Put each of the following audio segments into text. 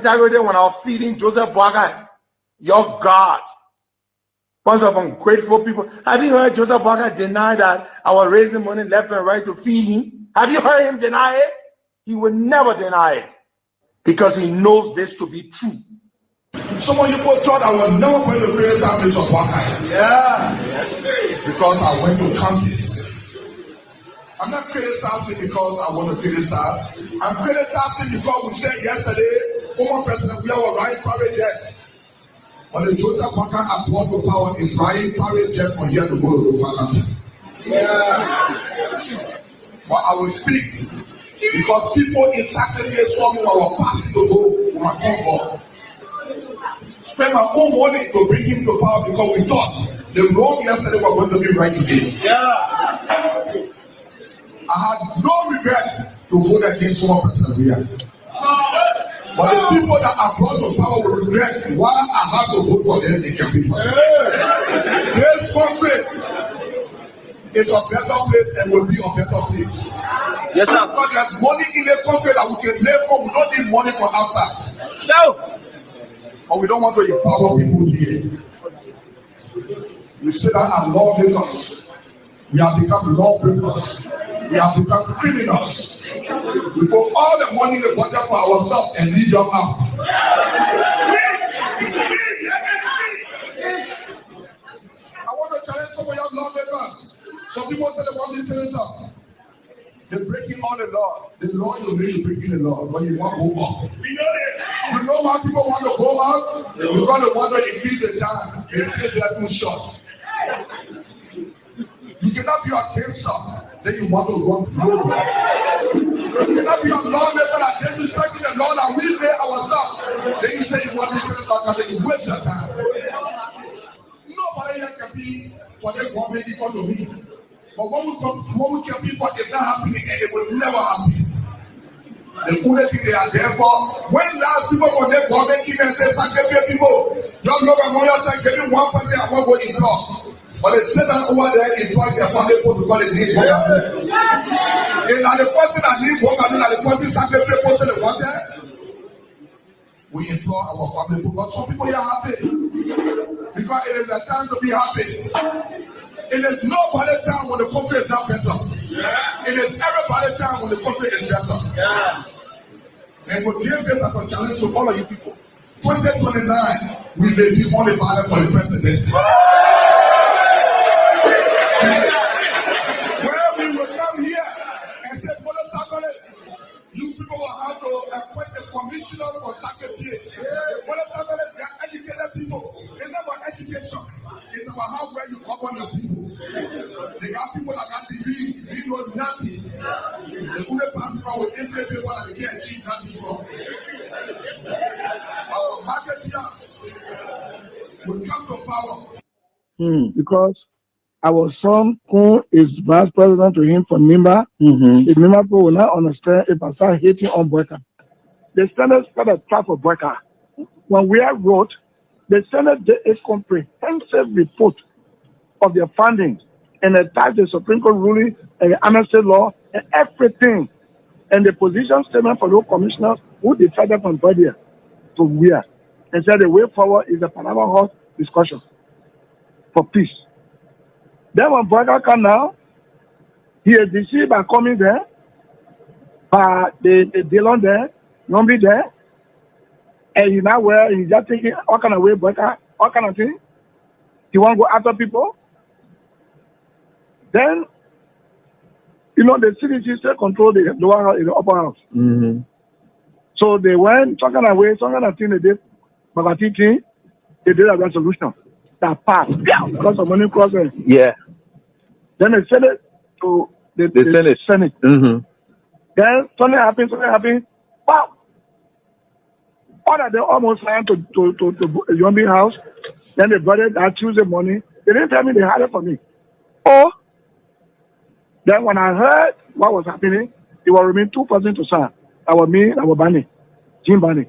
Saturday when I was feeding Joseph Boakai, your God. Bunch of ungrateful people. Have you heard Joseph Boakai deny that I was raising money left and right to feed him? Have you heard him deny it? He will never deny it because he knows this to be true. Some of you thought I was never going to praise that place of Boakai. Yeah. Because I went to counties. I'm not criticizing because I want to criticize. I'm criticizing because we said yesterday, former President, we are right private jet. When the Joseph Boakai brought to power is flying private jet from here to go to the country. Yeah. But I will speak because people in Saturday saw me when I was passing to go to my comfort. Spend my own money to bring him to power because we thought the wrong yesterday was going to be right today. Yeah. I had no regret to vote against former President Ria. But the people that are brought to power will regret why I have to vote for them in campaign. This country is a better place and will be a better place. Yes, sir. Because there's money in the country that we can live from. We don't need money from outside. So, but we don't want to empower people here. We say that our lawmakers, we have become lawbreakers. We have become criminals. We put all the money in the budget for ourselves and leave them out. I want to challenge some of your lawmakers. Some people say they want this senator. They're breaking all the law. The law is really breaking the law, but you want to go up. You know why people want to go out? Because they want to increase the time. They say they are too short. You cannot be a cancer. Then you want to run global. You cannot be a lawmaker that disrespecting the law that we made ourselves. Then you say you want to send it back and then you waste your time. Nobody here can be for the government economy. But when we can be for it's not happening and it will never happen. The only thing they are there for, when last people for the government even say, "Sanctify people, don't look at more yourself, give me 1% I won't go in law." But they say that over there employ their family people because they need work. And now the person that need work and the person sanctify people say they want that. We employ our family people, but some people are happy because it is the time to be happy. It is nobody's time when the country is not better. It is everybody's time when the country is better. And we give this as a challenge to all of you people. 2029, we may be on the ballot for the presidency. Where we will come here and say, "Brother Saccolet, you people will have to appoint a commissioner for Saccolet." Brother Saccolet, they are educated people. It's not about education. It's about how well you govern your people. They got people that got degrees, they know nothing. They only pass around with every people that they can't achieve nothing from. Our marketeers will come to power. Because our son who is vice president to him for Nimba, the Nimba people will not understand if I start hating on Boakai. The Senate started attack for Boakai. When we are wrote, the Senate did a comprehensive report of their findings and attached the Supreme Court ruling and the amnesty law and everything. And the position statement for those commissioners who decided from body to where and said the way forward is a Panama House discussion for peace. Then when Boakai come now, he is deceived by coming there, by the Dillon there, Nombi there, and he now where he's just taking all kind of way Boakai, all kind of thing. He want to go after people. Then, you know, the CDC still control the lower house, the upper house. So they went talking away, some kind of thing they did, but they did a resolution that passed because of money crossing. Yeah. Then they sent it to the Senate. Then something happened. Wow. All that they almost signed to Yombi house. Then they brought it that Tuesday morning. They didn't tell me they had it for me. Oh. Then when I heard what was happening, it was remain 2 persons to sign. That was me, that was Bani, Jim Bani.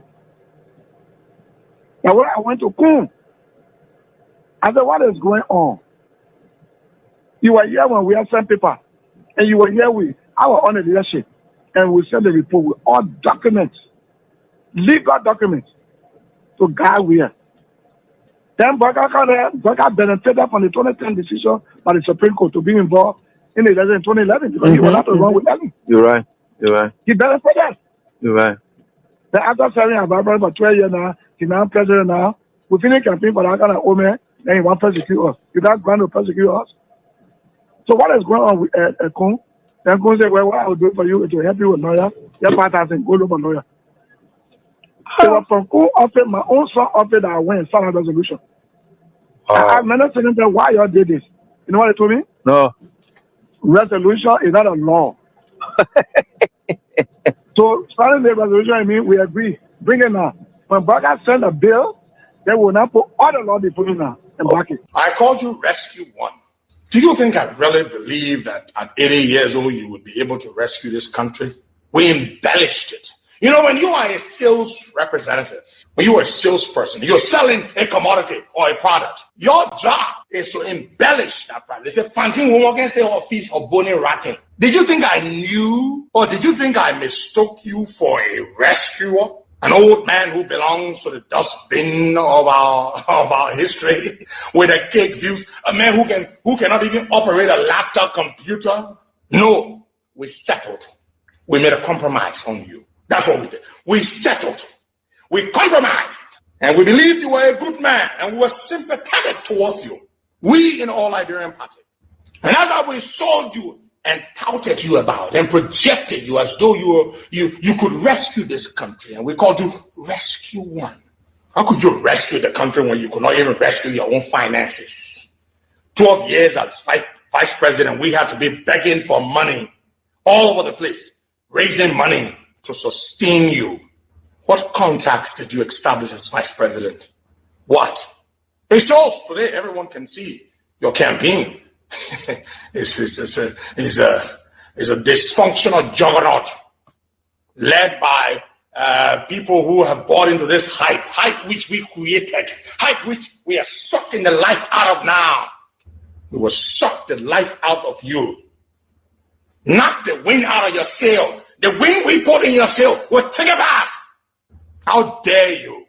Now when I went to Kum, I said, what is going on? You were here when we had sent paper, and you were here with our own leadership, and we sent the report with all documents legal documents to guide where. Then Burka benefited from the 2010 decision by the Supreme Court to be involved in the election in 2011 because he was not to run with Ellen. You're right. He benefited. You're right. Then after serving our Bible for 12 years now, he's now president now. We finished campaign for that kind of old man, then he wants to persecute us. He's not going to persecute us. So what is going on with Kun? Then Kun said, well, what I will do for you is to help you with lawyer. Get 5,000, go look for lawyer. So from Kun offered, my own son offered that I went sign a resolution. I remember telling them why y'all did this. You know what they told me? No. Resolution is not a law. So starting the resolution, I mean, we agree. Bring it now. When Burka send a bill, they will not put all the law they put in now and back it. I called you Rescue One. Do you think I really believe that at 80 years old you would be able to rescue this country? We embellished it. You know, when you are a sales representative, when you are a salesperson, you're selling a commodity or a product, your job is to embellish that product. They say, Fantin won't say office or bony ratting. Did you think I knew, or did you think I mistook you for a rescuer? An old man who belongs to the dustbin of our history with a cake views, a man who cannot even operate a laptop computer? No, we settled. We made a compromise on you. That's what we did. We settled. We compromised. And we believed you were a good man and we were sympathetic towards you. We in All Liberian Party. And after we saw you and touted you about and projected you as though you could rescue this country, and we called you Rescue One. How could you rescue the country when you could not even rescue your own finances? 12 years as vice president, we had to be begging for money all over the place, raising money to sustain you. What contacts did you establish as vice president? What? It shows today. Everyone can see your campaign. It's a dysfunctional juggernaut led by people who have bought into this hype which we created, hype which we are sucking the life out of now. We will suck the life out of you. Knock the wind out of your sail. The wind we put in your sail will take it back. How dare you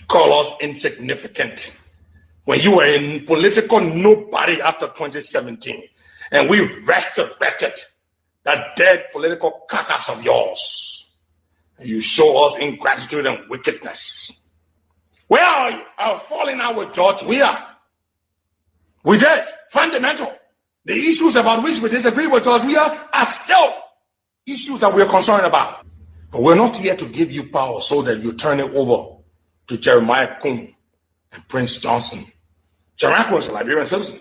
call us insignificant when you were in political nobody after 2017 and we resurrected that dead political carcass of yours. And you show us ingratitude and wickedness. Where are you? Our falling out with George Weah. We did. Fundamental. The issues about which we disagree with George Weah are still issues that we're concerned about. But we're not here to give you power so that you turn it over to Jeremiah Kun and Prince Johnson. Jeremiah Kun is a Liberian citizen.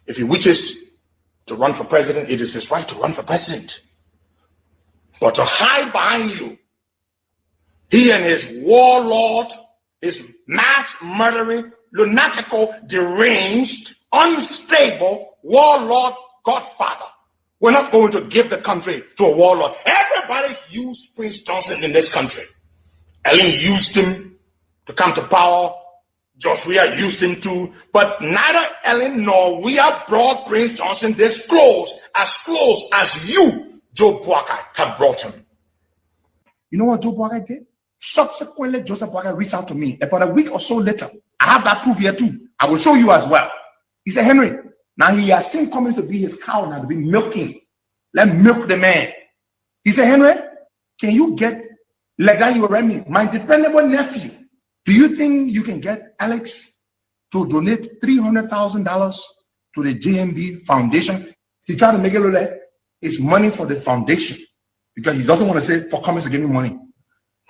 If he wishes to run for president, it is his right to run for president. But to hide behind you, he and his warlord, his mass murdering, lunatical, deranged, unstable warlord godfather. We're not going to give the country to a warlord. Everybody used Prince Johnson in this country. Ellen used him to come to power. George Weah used him too. But neither Ellen nor Weah brought Prince Johnson this close as you, Joe Boakai, have brought him. You know what Joe Boakai did? Subsequently, Joseph Boakai reached out to me about a week or so later. I have that proof here too. I will show you as well. He said, Henry, now he has seen coming to be his cow now, to be milking. Let milk the man. He said, Henry, can you get, like that you were me, my dependable nephew, do you think you can get Alex to donate $300,000 to the JMB Foundation? He tried to make it look like it's money for the foundation because he doesn't want to say for Cummings to give me money.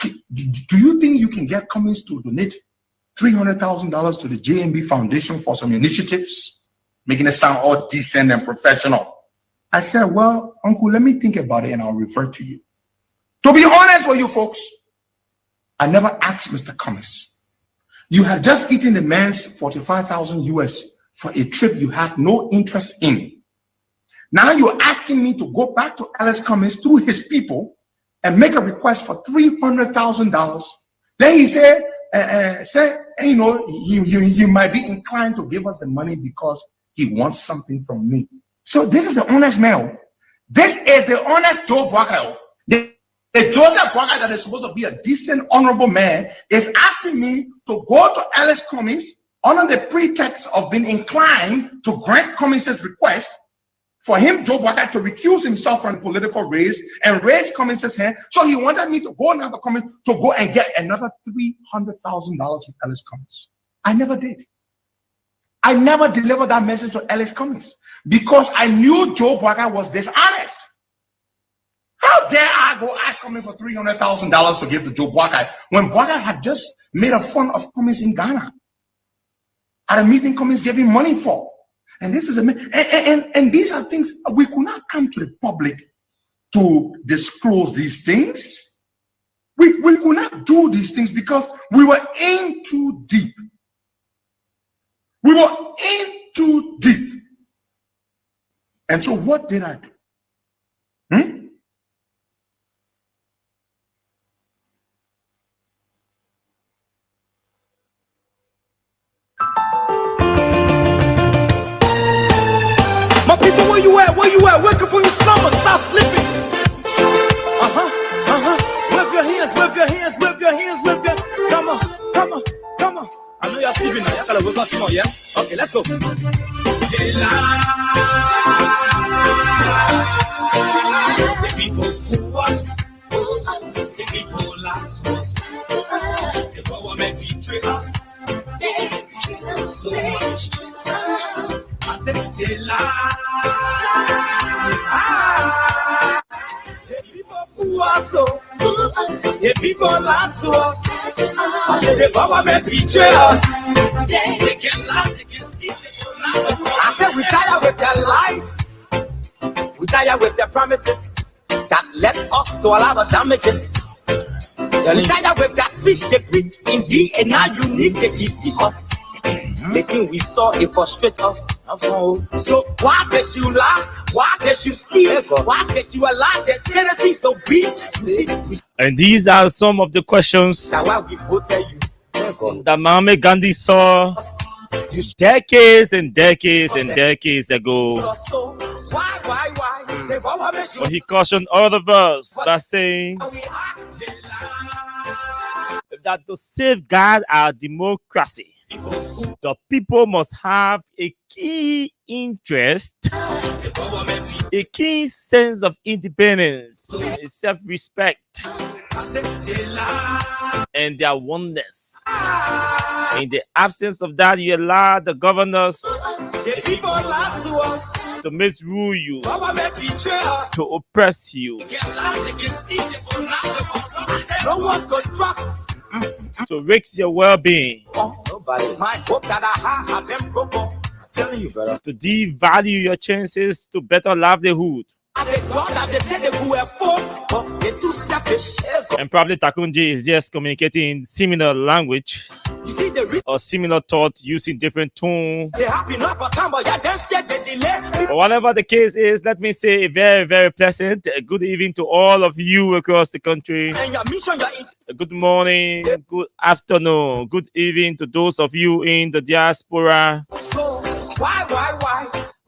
Do you think you can get Cummings to donate $300,000 to the JMB Foundation for some initiatives, making it sound all decent and professional? I said, well, Uncle, let me think about it and I'll refer to you. To be honest with you folks, I never asked Mr. Cummings. You had just eaten the man's 45,000 US for a trip you had no interest in. Now you're asking me to go back to Alex Cummings through his people and make a request for $300,000. Then he said, you know, he might be inclined to give us the money because he wants something from me. So this is the honest man. This is the honest Joe Boakai. The A Joseph Boakai that is supposed to be a decent, honorable man is asking me to go to Alice Cummings under the pretext of being inclined to grant Cummings' request for him, Joe Boakai, to recuse himself from the political race and raise Cummings' hand. So he wanted me to go now to Cummings to go and get another $300,000 from Alice Cummings. I never did. I never delivered that message to Alice Cummings because I knew Joe Boakai was dishonest. How dare I go ask Cummings for $300,000 to give to Joe Boakai when Boakai had just made a fun of Cummings in Ghana at a meeting Cummings gave him money for? And this is and these are things we could not come to the public to disclose these things. We could not do these things because we were in too deep. We were in too deep. And so what did I do? My people, where you at? Where you at? Wake up from your slumber, stop sleeping. Whip your hands, whip your hands, whip your hands, whip your. Come on, come on, come on. I know y'all sleeping now. Y'all gotta whip us more, yeah? Okay, let's go. The people fool us. The people lie to us. The government betray us. So much. I said they lie. The people fool us, the people lie to us. The government betray us. They can lie, they can steal, they can lie. I said we tired with their lies. We tired with their promises that led us to a lot of damages. We tired with that speech they preach indeed, and now you need to deceive us. The thing we saw, it frustrates us. So why did you lie? Why did you steal? Why did you allow the citizens to be? And these are some of the questions that Mahatma Gandhi saw decades and decades and decades ago. Why? But he cautioned all of us by saying that to safeguard our democracy, the people must have a key interest, a key sense of independence, a self-respect, and their oneness. In the absence of that, you allow the governors to misrule you, to oppress you, No one could trust. to risk your well-being, My hope that I have them broke. I'm telling you, brother. to devalue your chances to better livelihood. They thought that they said they were poor, but they're too selfish. And probably Takunji is just communicating in similar language You see the risk or similar thought using different tone. they have enough of time, but yeah, they're scared they delay. But whatever the case is, let me say a very, very pleasant good evening to all of you across the country. And your mission, your Good morning, good afternoon, good evening to those of you in the diaspora. so why?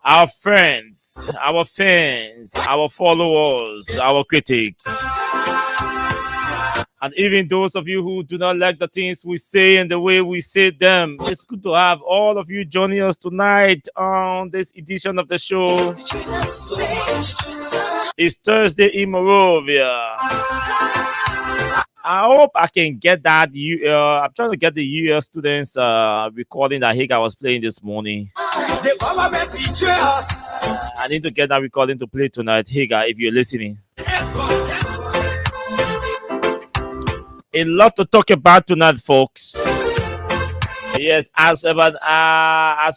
Our friends, our fans, our followers, our critics, and even those of you who do not like the things we say and the way we say them. It's good to have all of you joining us tonight on this edition of the show. It's Thursday in Morovia. I hope I can get that. I'm trying to get the US students recording that Higa was playing this morning. The government betray us. I need to get that recording to play tonight. Higa, if you're listening. A lot to talk about tonight, folks. Yes, as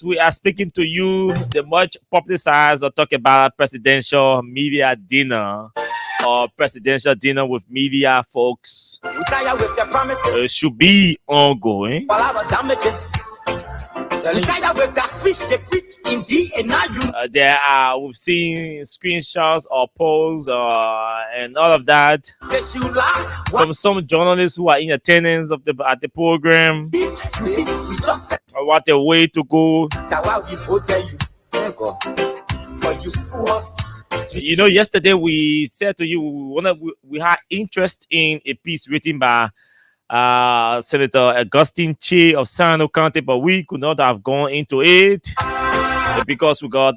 we are speaking to you, the much publicized or talk about presidential media dinner or presidential dinner with media folks We tired with the promises, should be ongoing. all our damages. We tired with that speech they preach indeed, and now you We've seen screenshots or polls and all of that that you lie. from some journalists who are in attendance at the program. You see, we just said What a way to go! that why we vote you. Thank God. But you fool us. You know, yesterday we said to you we had interest in a piece written by Senator Augustine Che of Sano County, but we could not have gone into it because we got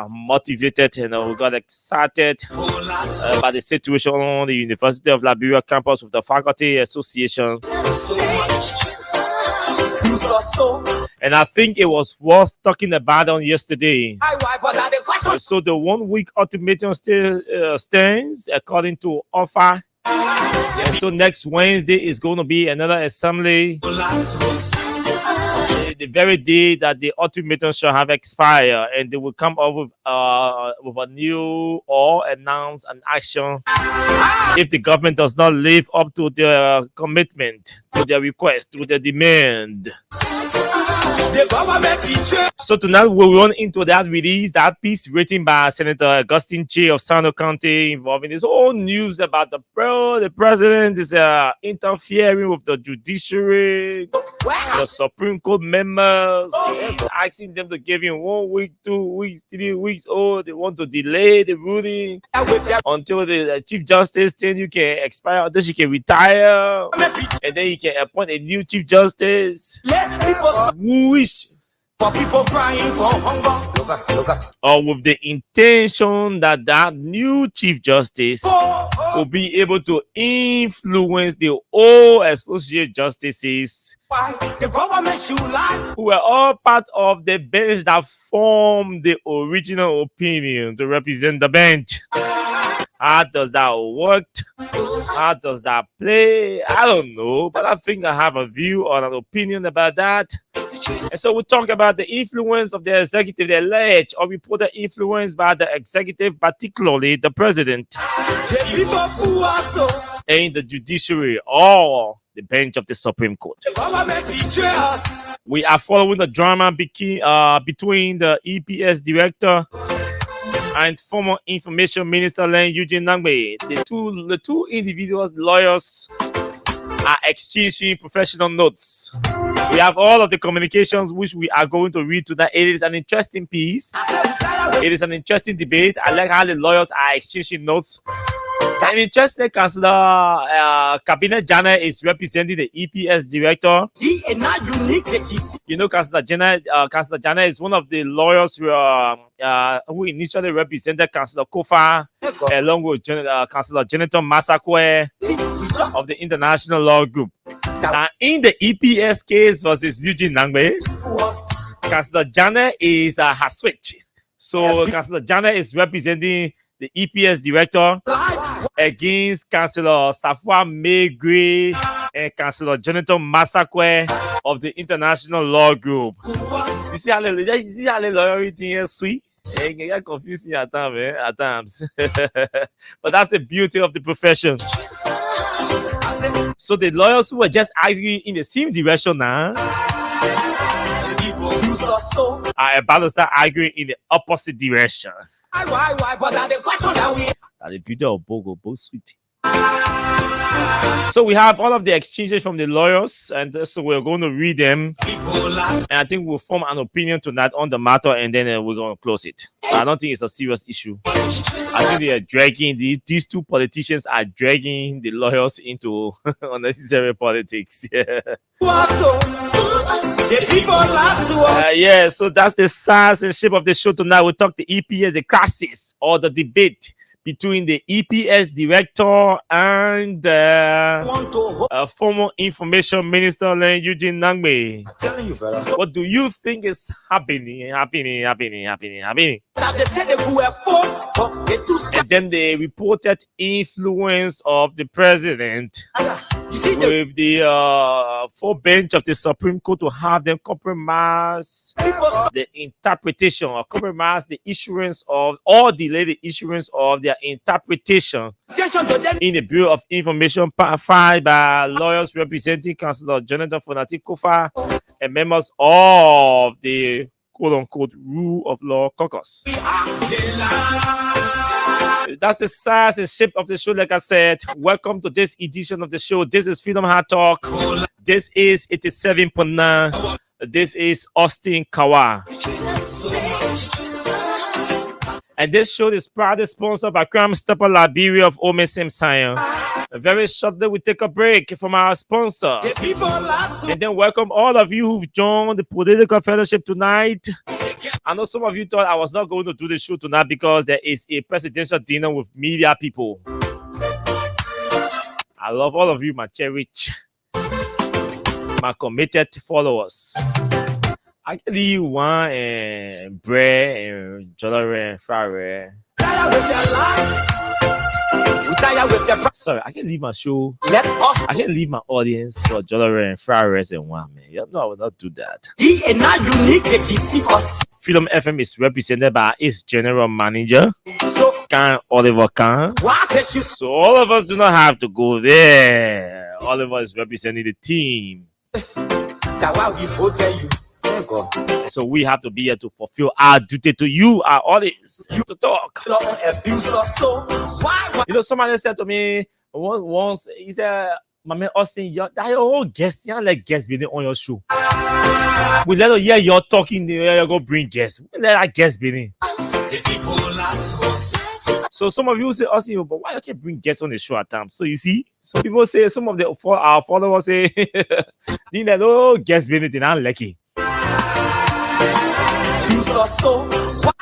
motivated, we got excited by the situation on the University of Liberia campus with the Faculty Association. And I think it was worth talking about on yesterday. So the 1 week ultimatum still stands according to offer. And so next Wednesday is going to be another assembly. The very day that the ultimatum shall have expired, and they will come up with a new or announce an action if the government does not live up to their commitment, to their request, to their demand. So tonight we'll run into that release, that piece written by Senator Augustine Che of Sano County, involving this whole news about the president is interfering with the judiciary, the Supreme Court members, asking them to give him 1 week, 2 weeks, 3 weeks. Oh, they want to delay the ruling until the Chief Justice then you can expire, then she can retire, and then you can appoint a new Chief Justice. For people crying for hunger, or with the intention that that new Chief Justice will be able to influence the old associate justices who were all part of the bench that formed the original opinion to represent the bench. How does that work? How does that play? I don't know, but I think I have a view or an opinion about that. And so we talk about the influence of the executive, the alleged or reported influence by the executive, particularly the president, and the judiciary or the bench of the Supreme Court. We are following the drama between the EPS director and former Information Minister Len Eugene Nangbe. The two individuals, lawyers, are exchanging professional notes. We have all of the communications which we are going to read tonight. It is an interesting piece. It is an interesting debate. I like how the lawyers are exchanging notes. An interesting Councillor Cabinet Jana is representing the EPS director. You know, Councillor Jana is one of the lawyers who initially represented Councillor Kofa, along with Councillor Jonathan Masakwe of the International Law Group. Now, in the EPS case versus Eugene Nangbe, Councillor Jana is her switch. So Councillor Jana is representing the EPS director against Councillor Safwa Megre and Councillor Jonathan Masakwe of the International Law Group. You see how the loyalty is sweet? It can get confusing at times. But that's the beauty of the profession. So the lawyers who were just arguing in the same direction now are about to start arguing in the opposite direction. The beauty of Bogo, both sweet. So we have all of the exchanges from the lawyers, and so we're going to read them. And I think we'll form an opinion tonight on the matter, and then we're going to close it. I don't think it's a serious issue. I think they are dragging, these two politicians are dragging the lawyers into unnecessary politics. Yeah, so that's the size and shape of the show tonight. We'll talk the EPS, the crisis or the debate between the EPS director and former Information Minister Len Eugene Nangbe. What do you think is happening? And then the reported influence of the president with the full bench of the Supreme Court to have them compromise the interpretation or compromise the issuance of or delay the issuance of their interpretation in the Bureau of Information filed by lawyers representing Councillor Jonathan Fonati Kofa and members of the quote-unquote rule of law caucus. That's the size and shape of the show. Like I said, welcome to this edition of the show. This is Freedom Hard Talk. This is 87.9. This is Austin Kawa. And this show is proudly sponsored by Crime Stopper Liberia of Ome Simsayan. Very shortly, we take a break from our sponsor. And then welcome all of you who've joined the political fellowship tonight. I know some of you thought I was not going to do the show tonight because there is a presidential dinner with media people. I love all of you, my cherished, my committed followers. I can leave one and bread and jollory and fried. Sorry, I can leave my show. I can leave my audience for jollory and fried rice and one, man. You know I will not do that. Freedom FM is represented by its general manager, Khan Oliver Khan. So all of us do not have to go there. Oliver is representing the team. So we have to be here to fulfill our duty to you, our audience, to talk. You know, somebody said to me once, he said, "My man Austin, that your whole guest, you like guests being on your show. We let you hear you're talking, you go bring guests. We let our guests be in." So some of you say, Austin, but why you can't bring guests on the show at times? So you see, some people say, some of our followers say, "Didn't let no guests be in it, I'm lucky."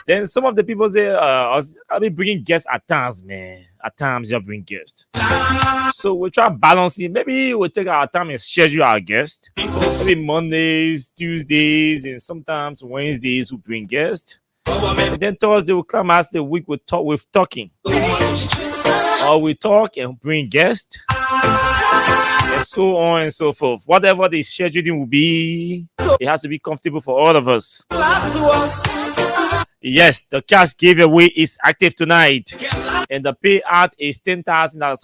Then some of the people say, I'll be bringing guests at times, man. At times, you'll bring guests. So we'll try balancing. Maybe we'll take our time and schedule our guests. Maybe Mondays, Tuesdays, and sometimes Wednesdays we'll bring guests. And then Thursday will come as the week with talking. Or we talk and bring guests. And so on and so forth. Whatever the scheduling will be, it has to be comfortable for all of us. Yes, the cash giveaway is active tonight. And the payout is $10,000.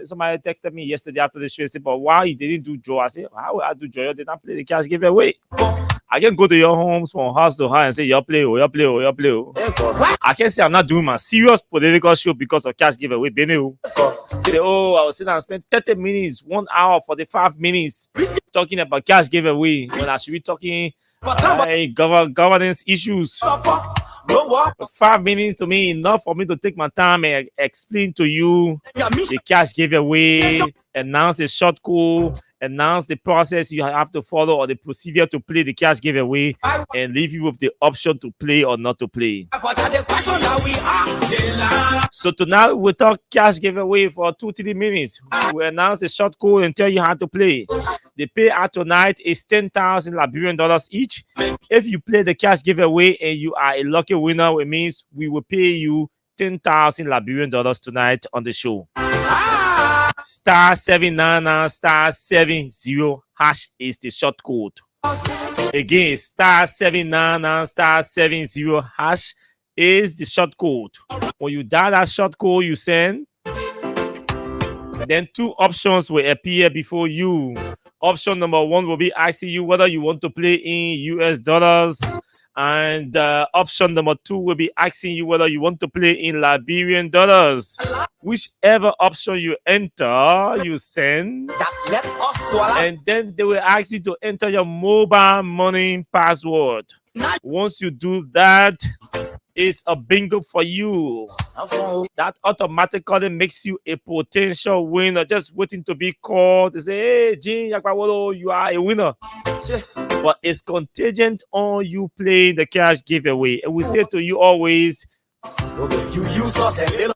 Somebody texted me yesterday after the show and said, "But why you didn't do draw?" I said, "How will I do draw? You did not play the cash giveaway." I can go to your homes from house to house and say, "You play, you play, you play." I can say I'm not doing my serious political show because of cash giveaway. Say, "Oh, I was sitting and spend 30 minutes, 1 hour, 45 minutes talking about cash giveaway when I should be talking governance issues." 5 minutes to me enough for me to take my time and explain to you the cash giveaway, announce the short code, announce the process you have to follow or the procedure to play the cash giveaway, and leave you with the option to play or not to play. So tonight we'll talk cash giveaway for 2-3 minutes. We'll announce the short code and tell you how to play. The payout tonight is $10,000 Liberian dollars each. If you play the cash giveaway and you are a lucky winner, it means we will pay you $10,000 Liberian dollars tonight on the show. *799 *70 hash is the short code. Again, *799 *70 hash is the short code. When you dial that short code, you send. Then 2 options will appear before you. Option number 1 will be asking you whether you want to play in US dollars. And option number 2 will be asking you whether you want to play in Liberian dollars. Whichever option you enter, you send. And then they will ask you to enter your mobile money password. Once you do that, it's a bingo for you. That automatically makes you a potential winner, just waiting to be called. They say, "Hey, Jean Yakwawolo, you are a winner." But it's contingent on you playing the cash giveaway. And we say to you always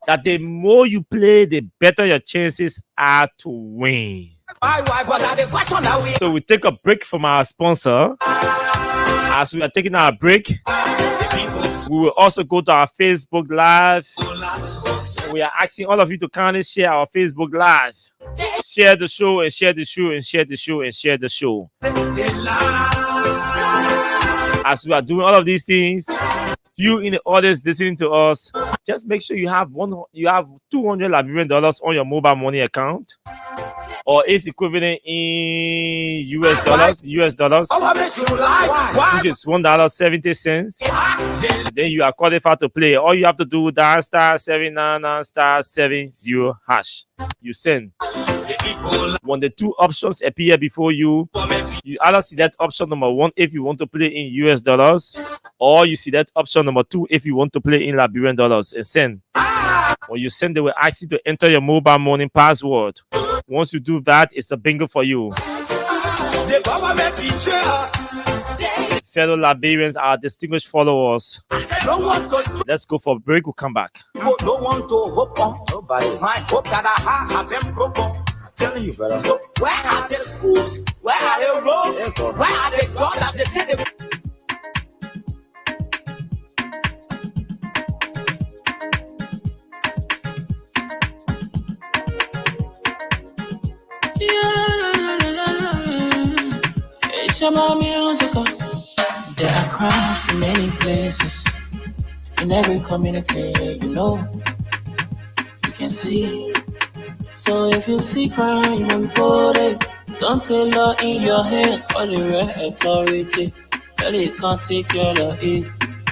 that the more you play, the better your chances are to win. So we take a break from our sponsor. As we are taking our break, we will also go to our Facebook Live. We are asking all of you to kindly share our Facebook Live. Share the show and share the show and share the show and share the show. As we are doing all of these things, you in the audience listening to us, just make sure you have $200 Liberian dollars on your mobile money account, or it's equivalent in US dollars, which is $1.70. Then you are qualified to play. All you have to do, dial *799 *70 hash. You send. When the two options appear before you, you either select option number 1 if you want to play in US dollars, or you select option number 2 if you want to play in Liberian dollars and send. When you send, they will ask you to enter your mobile money password. Once you do that, it's a bingo for you. Fellow Liberians, our distinguished followers, let's go for a break. We'll come back. No one to hope on. Nobody. My hope that I have them broke on. I'm telling you, brother. So where are the schools? Where are the roads? Where are the jobs that they said they... It's about music. There are crimes in many places. In every community, you know, you can see. So if you see crime and report it, don't take law in your hands for the real authority. That it can't take care of it.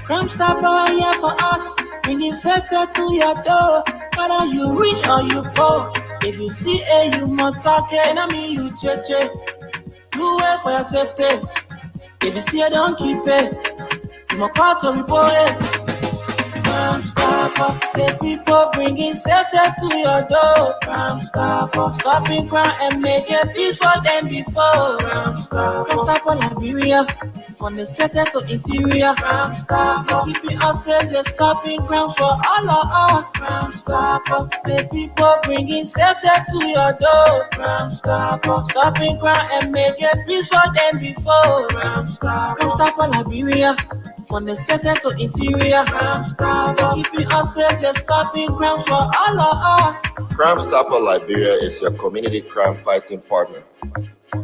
Crime Stopper here for us, bringing safety to your door. Whether you rich or you poor, if you see a you must talk it, I mean you cheche. Do it for your safety. If you see it, don't keep it. You must call to report it. Crime Stopper, the people bringing safety to your door. Crime Stopper, stopping crime and making peace for them before. Crime Stopper Liberia, from the center to interior. Crime Stopper, keeping us safe, they're stopping crime for all of us. Crime Stopper, the people bringing safety to your door. Crime Stopper, stopping crime and making peace for them before. Crime Stopper Liberia, from the center to interior. Crime Stopper, keeping us safe, they're stopping crime for all of us. Crime Stopper Liberia is your community crime fighting partner.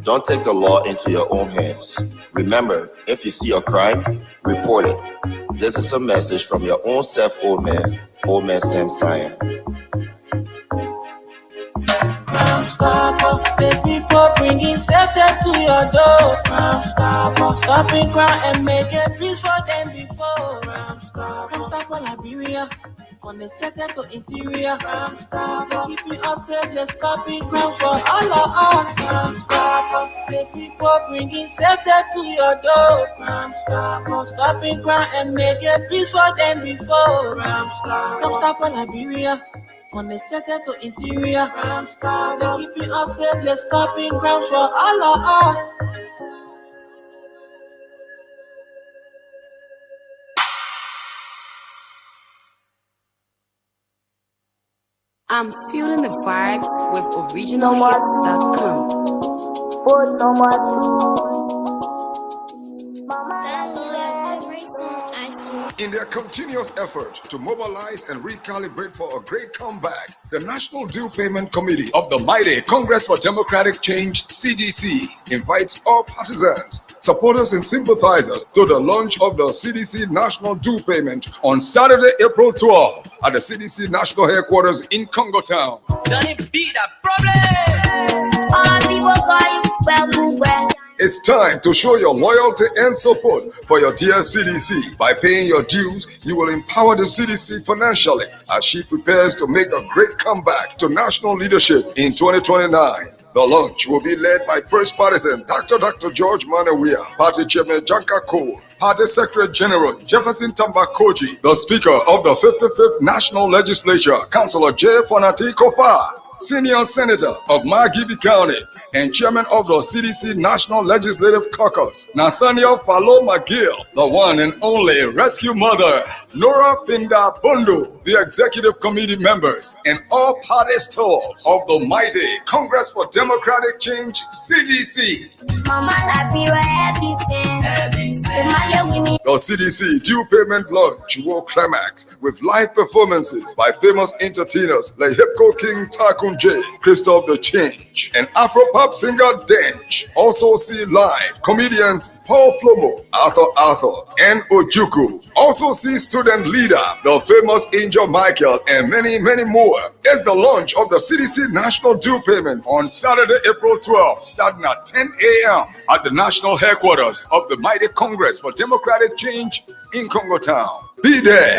Don't take the law into your own hands. Remember, if you see a crime, report it. This is a message from your own self, Old Man Sam Cyan. Crime Stopper, the people bringing safety to your door. Crime Stopper, stopping crime and making peace for them before. Crime Stopper Liberia, from the center to interior. Crime Stopper, keeping us safe, they're stopping crime for all of us. Crime Stopper, the people bringing safety to your door. Crime Stopper, stopping crime and making peace for them before. Crime Stopper Liberia, from the center to interior. Crime Stopper, keeping us safe, they're stopping crime for all of us. I'm feeling the vibes with originalhits.com. In their continuous effort to mobilize and recalibrate for a great comeback, the National Due Payment Committee of the mighty Congress for Democratic Change, CDC, invites all partisans, supporters and sympathizers to the launch of the CDC National Due Payment on Saturday, April 12 at the CDC National Headquarters in Congo Town. Johnny be the problem. All people call you well. It's time to show your loyalty and support for your dear CDC. By paying your dues, you will empower the CDC financially as she prepares to make a great comeback to national leadership in 2029. The launch will be led by First Partisan Dr. George Manawia, Party Chairman Janka Cole, Party Secretary General Jefferson Tambakoji, the Speaker of the 55th National Legislature, Councilor J. Fonati Kofa, Senior Senator of Magibi County, and Chairman of the CDC National Legislative Caucus, Nathaniel Fallo McGill, the one and only Rescue Mother, Nora Finda Bundu, the Executive Committee members, and all party stars of the mighty Congress for Democratic Change, CDC. Mama, Liberia, happy The CDC due payment launch will climax with live performances by famous entertainers like Hipko King Takun J, Christoph the Change, and Afro-pop singer Dench. Also see live comedians Paul Flomo, Arthur, and Ojuku. Also see student leader, the famous Angel Michael, and many, many more. It's the launch of the CDC National Due Payment on Saturday, April 12, starting at 10 a.m. at the national headquarters of the mighty Congress for Democratic Change in Congo Town. Be there.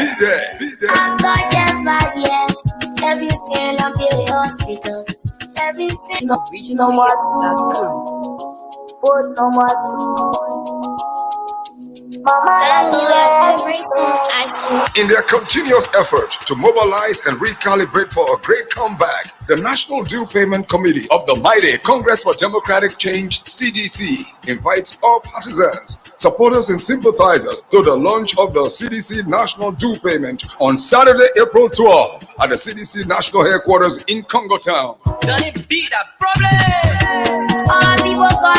I'm gorgeous, but yes. Have you seen them beauty hospitals? Have you seen Regionalworks.com. no more? Mama, every song I In their continuous effort to mobilize and recalibrate for a great comeback, the National Due Payment Committee of the mighty Congress for Democratic Change (CDC) invites all partisans, supporters, and sympathizers to the launch of the CDC National Due Payment on Saturday, April 12th at the CDC National Headquarters in Congo Town. Johnny be the problem. all people call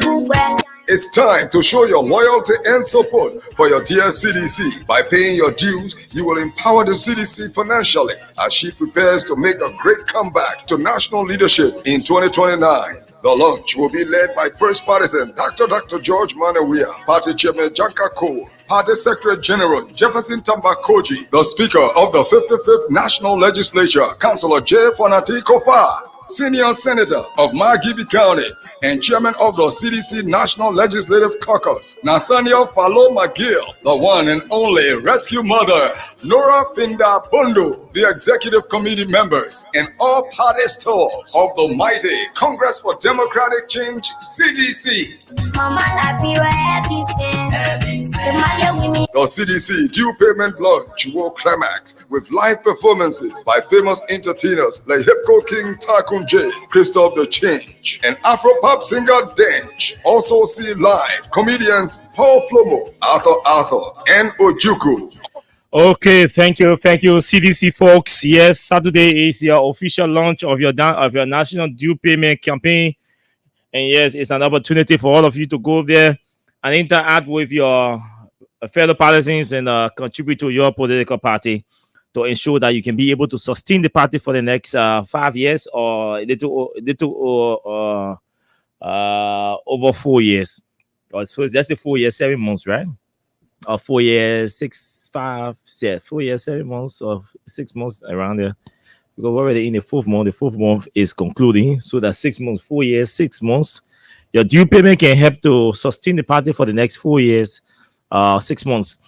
you well. It's time to show your loyalty and support for your dear CDC. By paying your dues, you will empower the CDC financially as she prepares to make a great comeback to national leadership in 2029. The launch will be led by First Partisan Dr. George Manawia, Party Chairman Janka Cole, Party Secretary General Jefferson Tambakoji, the Speaker of the 55th National Legislature, Councilor J. Fonati Kofa, Senior Senator of Margibi County, and Chairman of the CDC National Legislative Caucus, Nathaniel Falo McGill, the one and only Rescue Mother, Nora Finda Bundu, the Executive Committee members, and all party stars of the mighty Congress for Democratic Change (CDC). Mama, like me, have you seen? The CDC due payment launch will climax with live performances by famous entertainers like Hipko King Takunje, Christoph the Change, and Afro-pop singer Dench. Also see live comedians Paul Flomo, Arthur, and Ojuku. Okay, thank you, CDC folks. Yes, Saturday is your official launch of your national due payment campaign, and yes, it's an opportunity for all of you to go there and interact with your fellow partisans and contribute to your political party to ensure that you can be able to sustain the party for the next 5 years or a little over 4 years. Or let's say 4 years, 7 months, right? Or 4 years, 4 years, 7 months, or 6 months around there. Because we're already in the fourth month. The fourth month is concluding. So that's 6 months, 4 years, 6 months. Your due payment can help to sustain the party for the next 4 years, 6 months.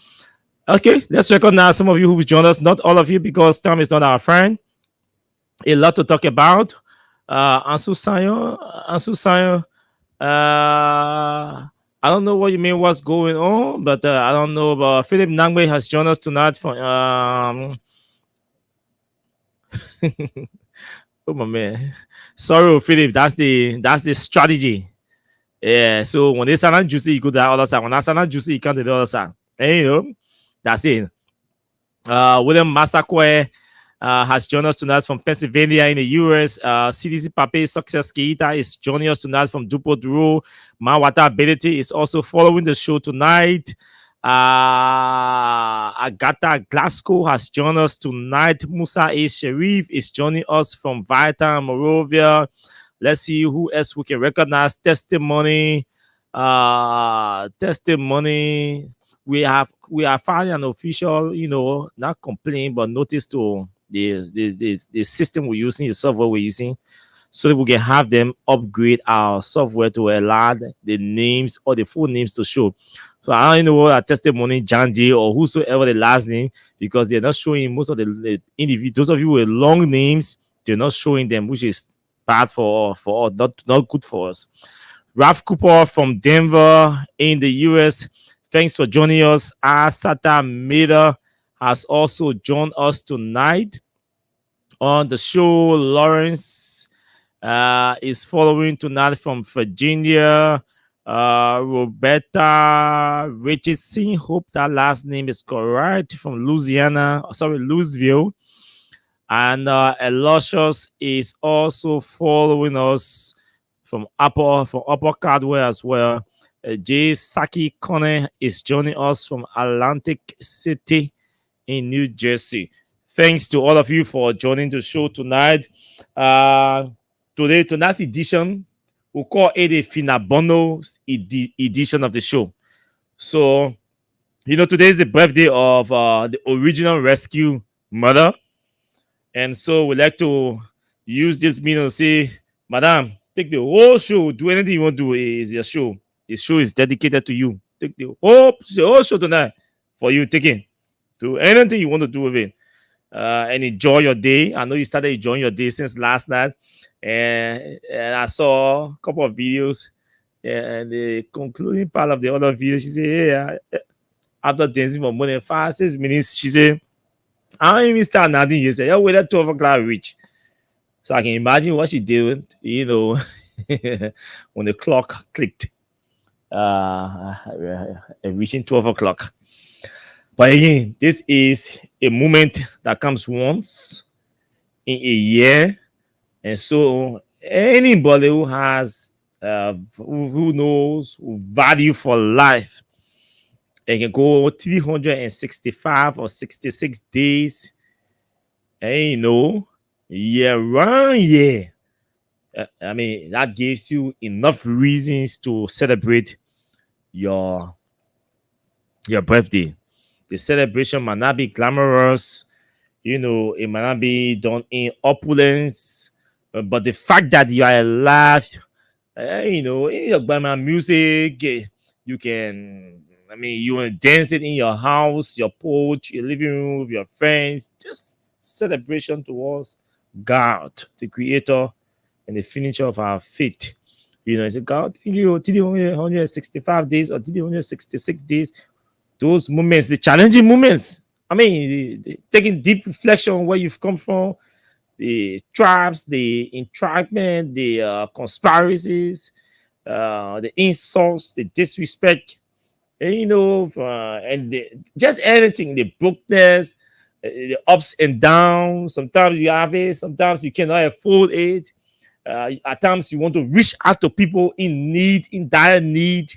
Okay, let's recognize some of you who've joined us. Not all of you, because time is not our friend. A lot to talk about. Ansu Sayo. I don't know what you mean, what's going on, but I don't know. But Philip Nangwe has joined us tonight. Oh my man, sorry, Philip. That's the strategy. Yeah. So when they sound juicy, you go to the other side. When I sound juicy, you come to the other side. And you know, that's it. William Masakwe has joined us tonight from Pennsylvania in the US. CDC Pape Success Keita is joining us tonight from Dupont Road. Mawata Ability is also following the show tonight. Agatha Glasgow has joined us tonight. Musa A. Sharif is joining us from Vita, Morovia. Let's see who else we can recognize. Testimony. We are filing an official, not complaint, but notice to the system we're using, the software we're using, so that we can have them upgrade our software to allow the names or the full names to show. So I don't know what our testimony, Janji, or whosoever the last name, because they're not showing most of the individuals. Those of you with long names, they're not showing them, which is bad for not good for us. Ralph Cooper from Denver in the US. Thanks for joining us. Asata Meda has also joined us tonight on the show. Lawrence is following tonight from Virginia. Roberta Richardson, hope that last name is correct, from Louisville. And Elotius is also following us from Upper Cardwell as well. J. Saki Kone is joining us from Atlantic City in New Jersey. Thanks to all of you for joining the show tonight. Tonight's edition, we'll call it a Finabono edition of the show. So, today is the birthday of the original Rescue Mother. And so we'd like to use this meeting to say, Madam, take the whole show. Do anything you want to do. Is your show. The show is dedicated to you. Take the whole show tonight for you. Take it. Do anything you want to do with it. and enjoy your day. I know you started enjoying your day since last night, and I saw a couple of videos. And the concluding part of the other video, she said, "Yeah, after dancing for more than 5-6 minutes, she said, I don't even start nothing." You say, "Oh, wait, at 12 o'clock reach." So I can imagine what she did, when the clock clicked, reaching 12 o'clock. But again, this is a moment that comes once in a year. And so anybody who has, who knows, who value for life, they can go 365 or 66 days, and year round year. I mean, that gives you enough reasons to celebrate your birthday. The celebration might not be glamorous, it might not be done in opulence, but the fact that you are alive, in your Bama music, you can, you want to dance it in your house, your porch, your living room with your friends. Just celebration towards God, the creator and the finisher of our faith. It's a God, 365 days or 366 days. Those moments, the challenging moments. Taking deep reflection on where you've come from, the traps, the entrapment, the conspiracies, the insults, the disrespect, just anything, the brokenness, the ups and downs. Sometimes you have it, sometimes you cannot afford it. At times you want to reach out to people in need, in dire need,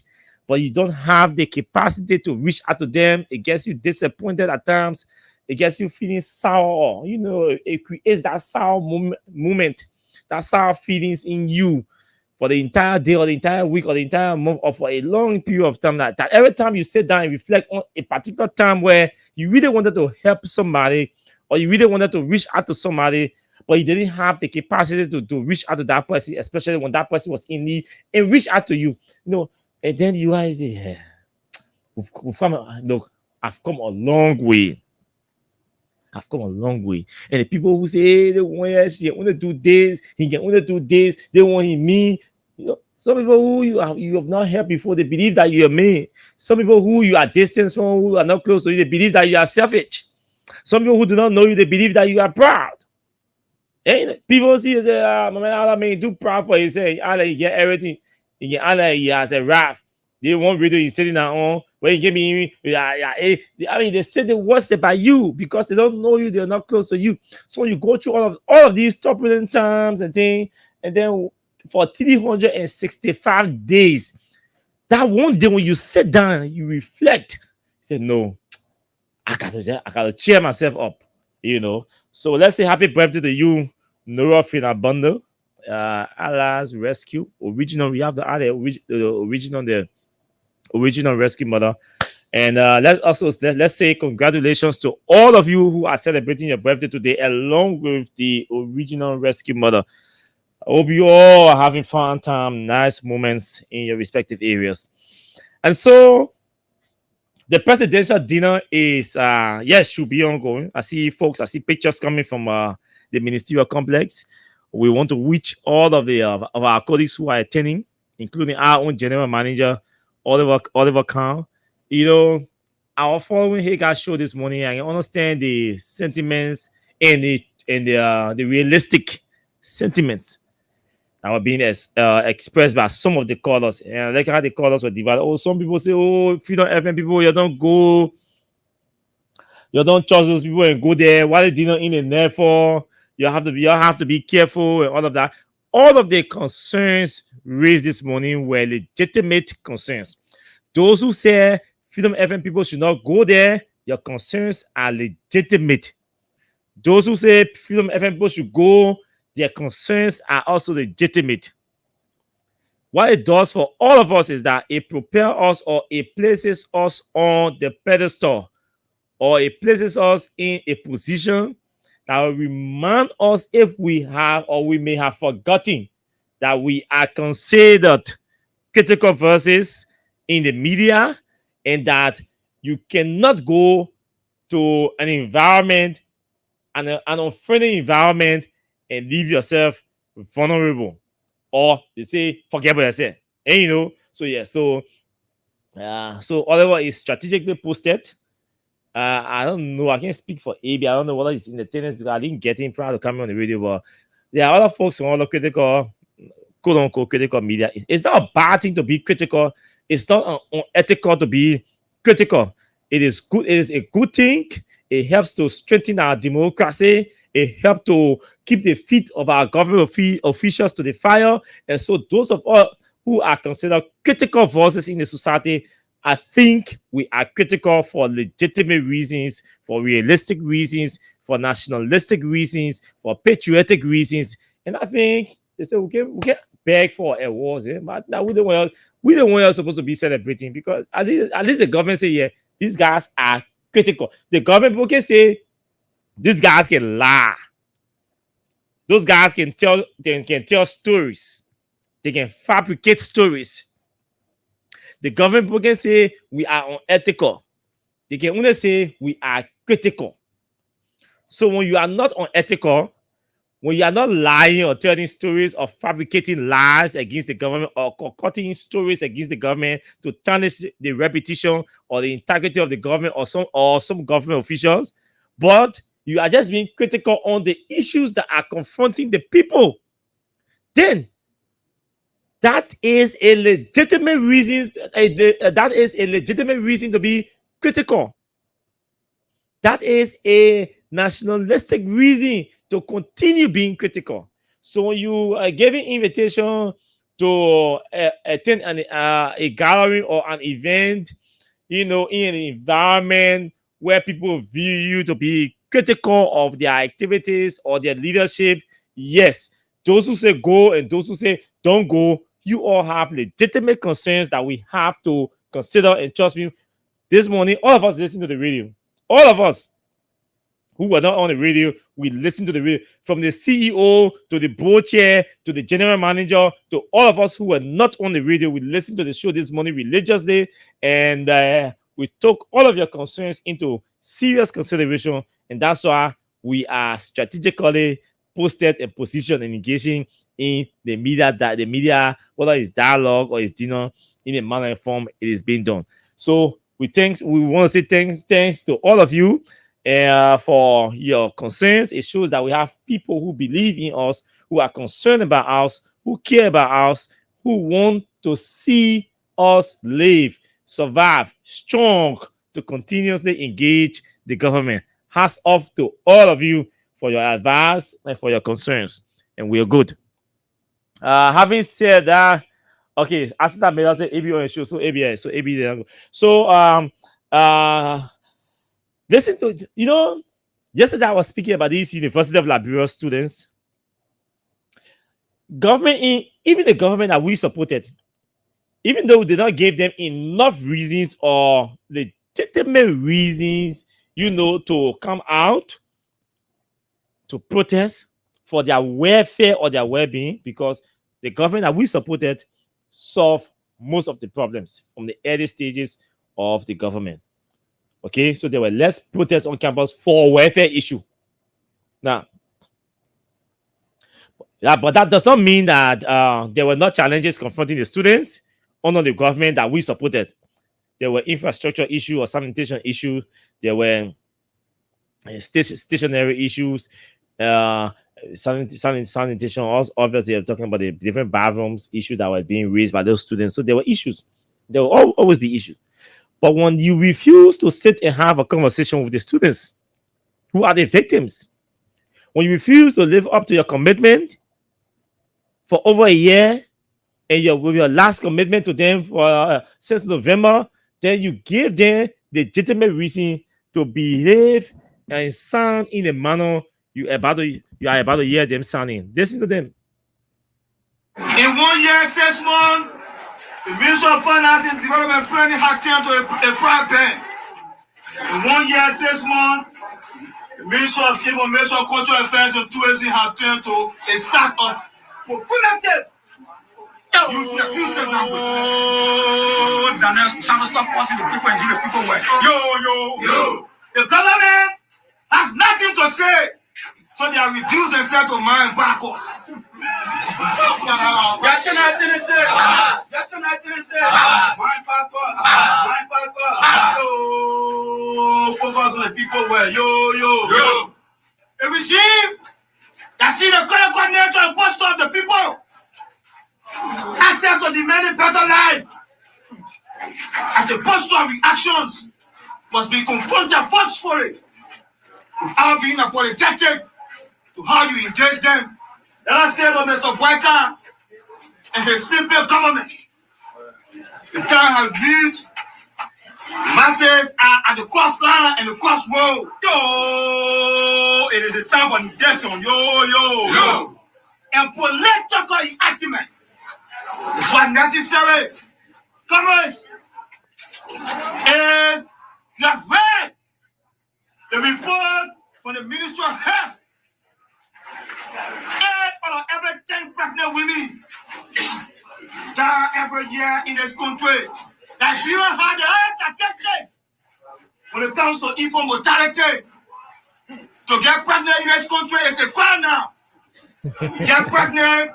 but you don't have the capacity to reach out to them. It gets you disappointed at times. It gets you feeling sour. It creates that sour moment, that sour feelings in you for the entire day or the entire week or the entire month or for a long period of time. That every time you sit down and reflect on a particular time where you really wanted to help somebody or you really wanted to reach out to somebody, but you didn't have the capacity to reach out to that person, especially when that person was in need and reach out to you. And then you guys say, "Yeah, look, I've come a long way. I've come a long way." And the people who say, "Hey, they want to do this, he can only do this, they want him me." Some people who you have not helped before, they believe that you are me. Some people who you are distant from, who are not close to you, they believe that you are selfish. Some people who do not know you, they believe that you are proud. And people see and say, "My man, Allah may too proud for his say, Allah, he get everything. He get Allah, he has a wrath. They won't video he's sitting down on where he give me." They say the worst about you because they don't know you, they're not close to you. So you go through all of these turbulent times and things, and then for 365 days, that one day when you sit down, you reflect, say, "No, I gotta cheer myself up." So let's say happy birthday to you, Nora Finabundle, Allah's rescue original. We have the original rescue mother. And let's say congratulations to all of you who are celebrating your birthday today, along with the original rescue mother. I hope you all are having fun time, nice moments in your respective areas. And so the presidential dinner is yes, should be ongoing. I see pictures coming from the ministerial complex. We want to reach all of our colleagues who are attending, including our own general manager, Oliver Khan. Our following Hagar show this morning, I can understand the sentiments and the realistic sentiments that were being expressed by some of the callers. And like how the callers were divided. Oh, some people say, "Oh, Freedom FM people, you don't go. You don't trust those people and go there. Why they didn't in and there for? You have to be careful," and all of that. All of the concerns raised this morning were legitimate concerns. Those who say Freedom FM people should not go there, your concerns are legitimate. Those who say Freedom FM people should go, their concerns are also legitimate. What it does for all of us is that it propels us or it places us on the pedestal or it places us in a position that will remind us if we have or we may have forgotten that we are considered critical voices in the media and that you cannot go to an environment an unfriendly environment and leave yourself vulnerable. Or they say, forget what I said. And you know, so yeah, so Oliver is strategically posted. I don't know. I can't speak for AB. I don't know whether it's in the tennis because I didn't get him prior to coming on the radio, but there are other folks on other critical, quote unquote, critical media. It's not a bad thing to be critical. It's not unethical to be critical. It is good. It is a good thing. It helps to strengthen our democracy. It helps to keep the feet of our government officials to the fire. And so those of us who are considered critical voices in the society, I think we are critical for legitimate reasons, for realistic reasons, for nationalistic reasons, for patriotic reasons. And I think they say we can beg for awards, but now we don't want us supposed to be celebrating because at least the government say, yeah, these guys are critical. The government people can say these guys can lie. Those guys can tell stories. They can fabricate stories. The government people can say we are unethical. They can only say we are critical. So when you are not unethical, when you are not lying or telling stories or fabricating lies against the government or concocting stories against the government to tarnish the reputation or the integrity of the government or some government officials, but you are just being critical on the issues that are confronting the people, then that is a legitimate reason. That is a legitimate reason to be critical. That is a nationalistic reason to continue being critical. So when you are giving invitation to attend a gathering or an event, in an environment where people view you to be critical of their activities or their leadership, yes, those who say go and those who say don't go, you all have legitimate concerns that we have to consider. And trust me, this morning, all of us listen to the radio. All of us who were not on the radio, we listen to the radio. From the CEO to the board chair to the general manager to all of us who were not on the radio, we listened to the show this morning religiously, and we took all of your concerns into serious consideration, and that's why we are strategically posted and positioned and engaging in the media, whether it's dialogue or it's dinner, in a manner and form it is being done. So we want to say thanks to all of you for your concerns. It shows that we have people who believe in us, who are concerned about us, who care about us, who want to see us live, survive, strong, to continuously engage the government. Hats off to all of you for your advice and for your concerns, and we are good. Having said that, okay, as that made us say AB on the show, so AB, so AB, so listen to, yesterday I was speaking about these University of Liberia students. Even the government that we supported, even though we did not give them enough reasons or legitimate reasons, to come out to protest for their welfare or their well-being, because the government that we supported solved most of the problems from the early stages of the government. Okay, so there were less protests on campus for welfare issue. Now, but that does not mean that there were not challenges confronting the students under the government that we supported. There were infrastructure issues or sanitation issues. There were stationary issues. Sanitation. Also, obviously, I'm talking about the different bathrooms issues that were being raised by those students. So there were issues. There will always be issues. But when you refuse to sit and have a conversation with the students who are the victims, when you refuse to live up to your commitment for over a year, and with your last commitment to them for since November, then you give them legitimate reason to behave and sound in the manner you are about to hear them sounding. Listen to them. In 1 year, 6 months, the Ministry of Finance and Development Planning had turned to a private bank. In 1 year, 6 months, the Ministry of Information, Cultural Affairs and Tourism have turned to a sack of procurement. Use the language. Oh, Daniel, stop causing the people and give the people work. Yo. The government has nothing to say So they have reduced themselves to mind backwards. That's what I say. That's what I say. Mind backwards. Mind backwards. Yo, focus on the people where yo. A regime that see the color nature and posture of the people. Access to demanding better life. As a posture of reactions must be confronted forcefully without being apologetic to how you engage them. Let us say to Mr. Boyka and his simple government. The time has reached. Masses are at the crossline and the crossroad. Yo, it is a time for nation. Yo. And political enactment is what necessary. Commerce. If you have read the report from the Ministry of Health, 8 out of every 10 pregnant women die every year in this country. Nigeria has the highest statistics when it comes to infant mortality. To get pregnant in this country is a crime now. Get pregnant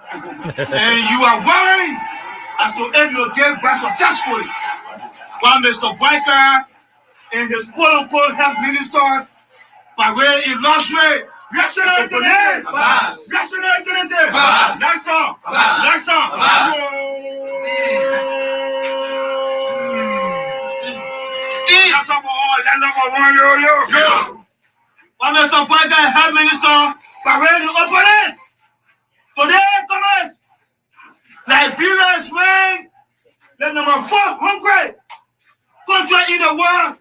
and you are worried as to if you give birth successfully. While Mr. Boyka and his quote-unquote health ministers by way in luxury. National police! National police! Next song! Steve! That's all for all. That's all for one, yo. While Mr. Boyka and health minister by way in police. Today, Thomas, Liberia is ranked the number 400 country in the world,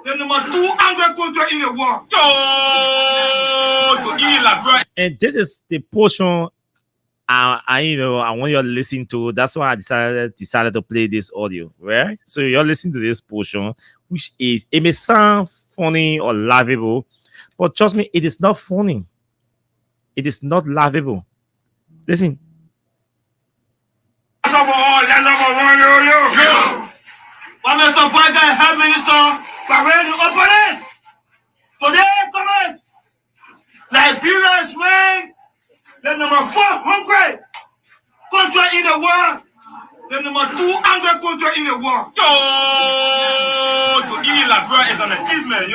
the number 200 country in the world. And this is the portion I want you to listen to. That's why I decided to play this audio, right? So you're listening to this portion, which is, it may sound funny or laughable, but trust me, it is not funny. It is not laughable. Listen. That's all for all. That's all for one, yo. While Mr. Boyka and health minister by way in police. Today, Thomas, Liberia is ranked the number 400 country in the world, the number 200 country in the world. To eat Liberia is an achievement.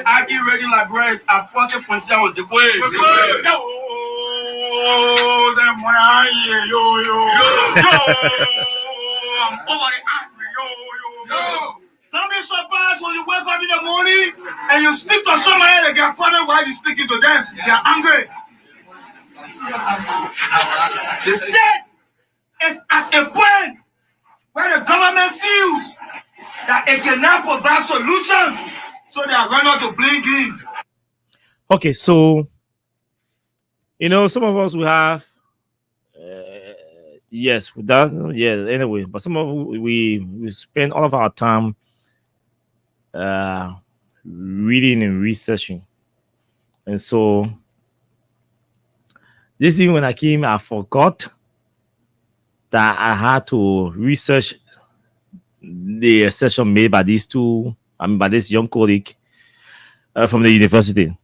Aki ready Liberia is at 20% the way. I'm over the angry. Don't be surprised when you wake up in the morning and you speak to somebody and they get problem while you speaking to them. They are angry. The state is at a point where the government feels that it cannot provide solutions, so they are running to blame game. Okay, so some of us will have yes, anyway, but some of we spend all of our time reading and researching. And so this evening when I came, I forgot that I had to research the session made by by this young colleague from the university.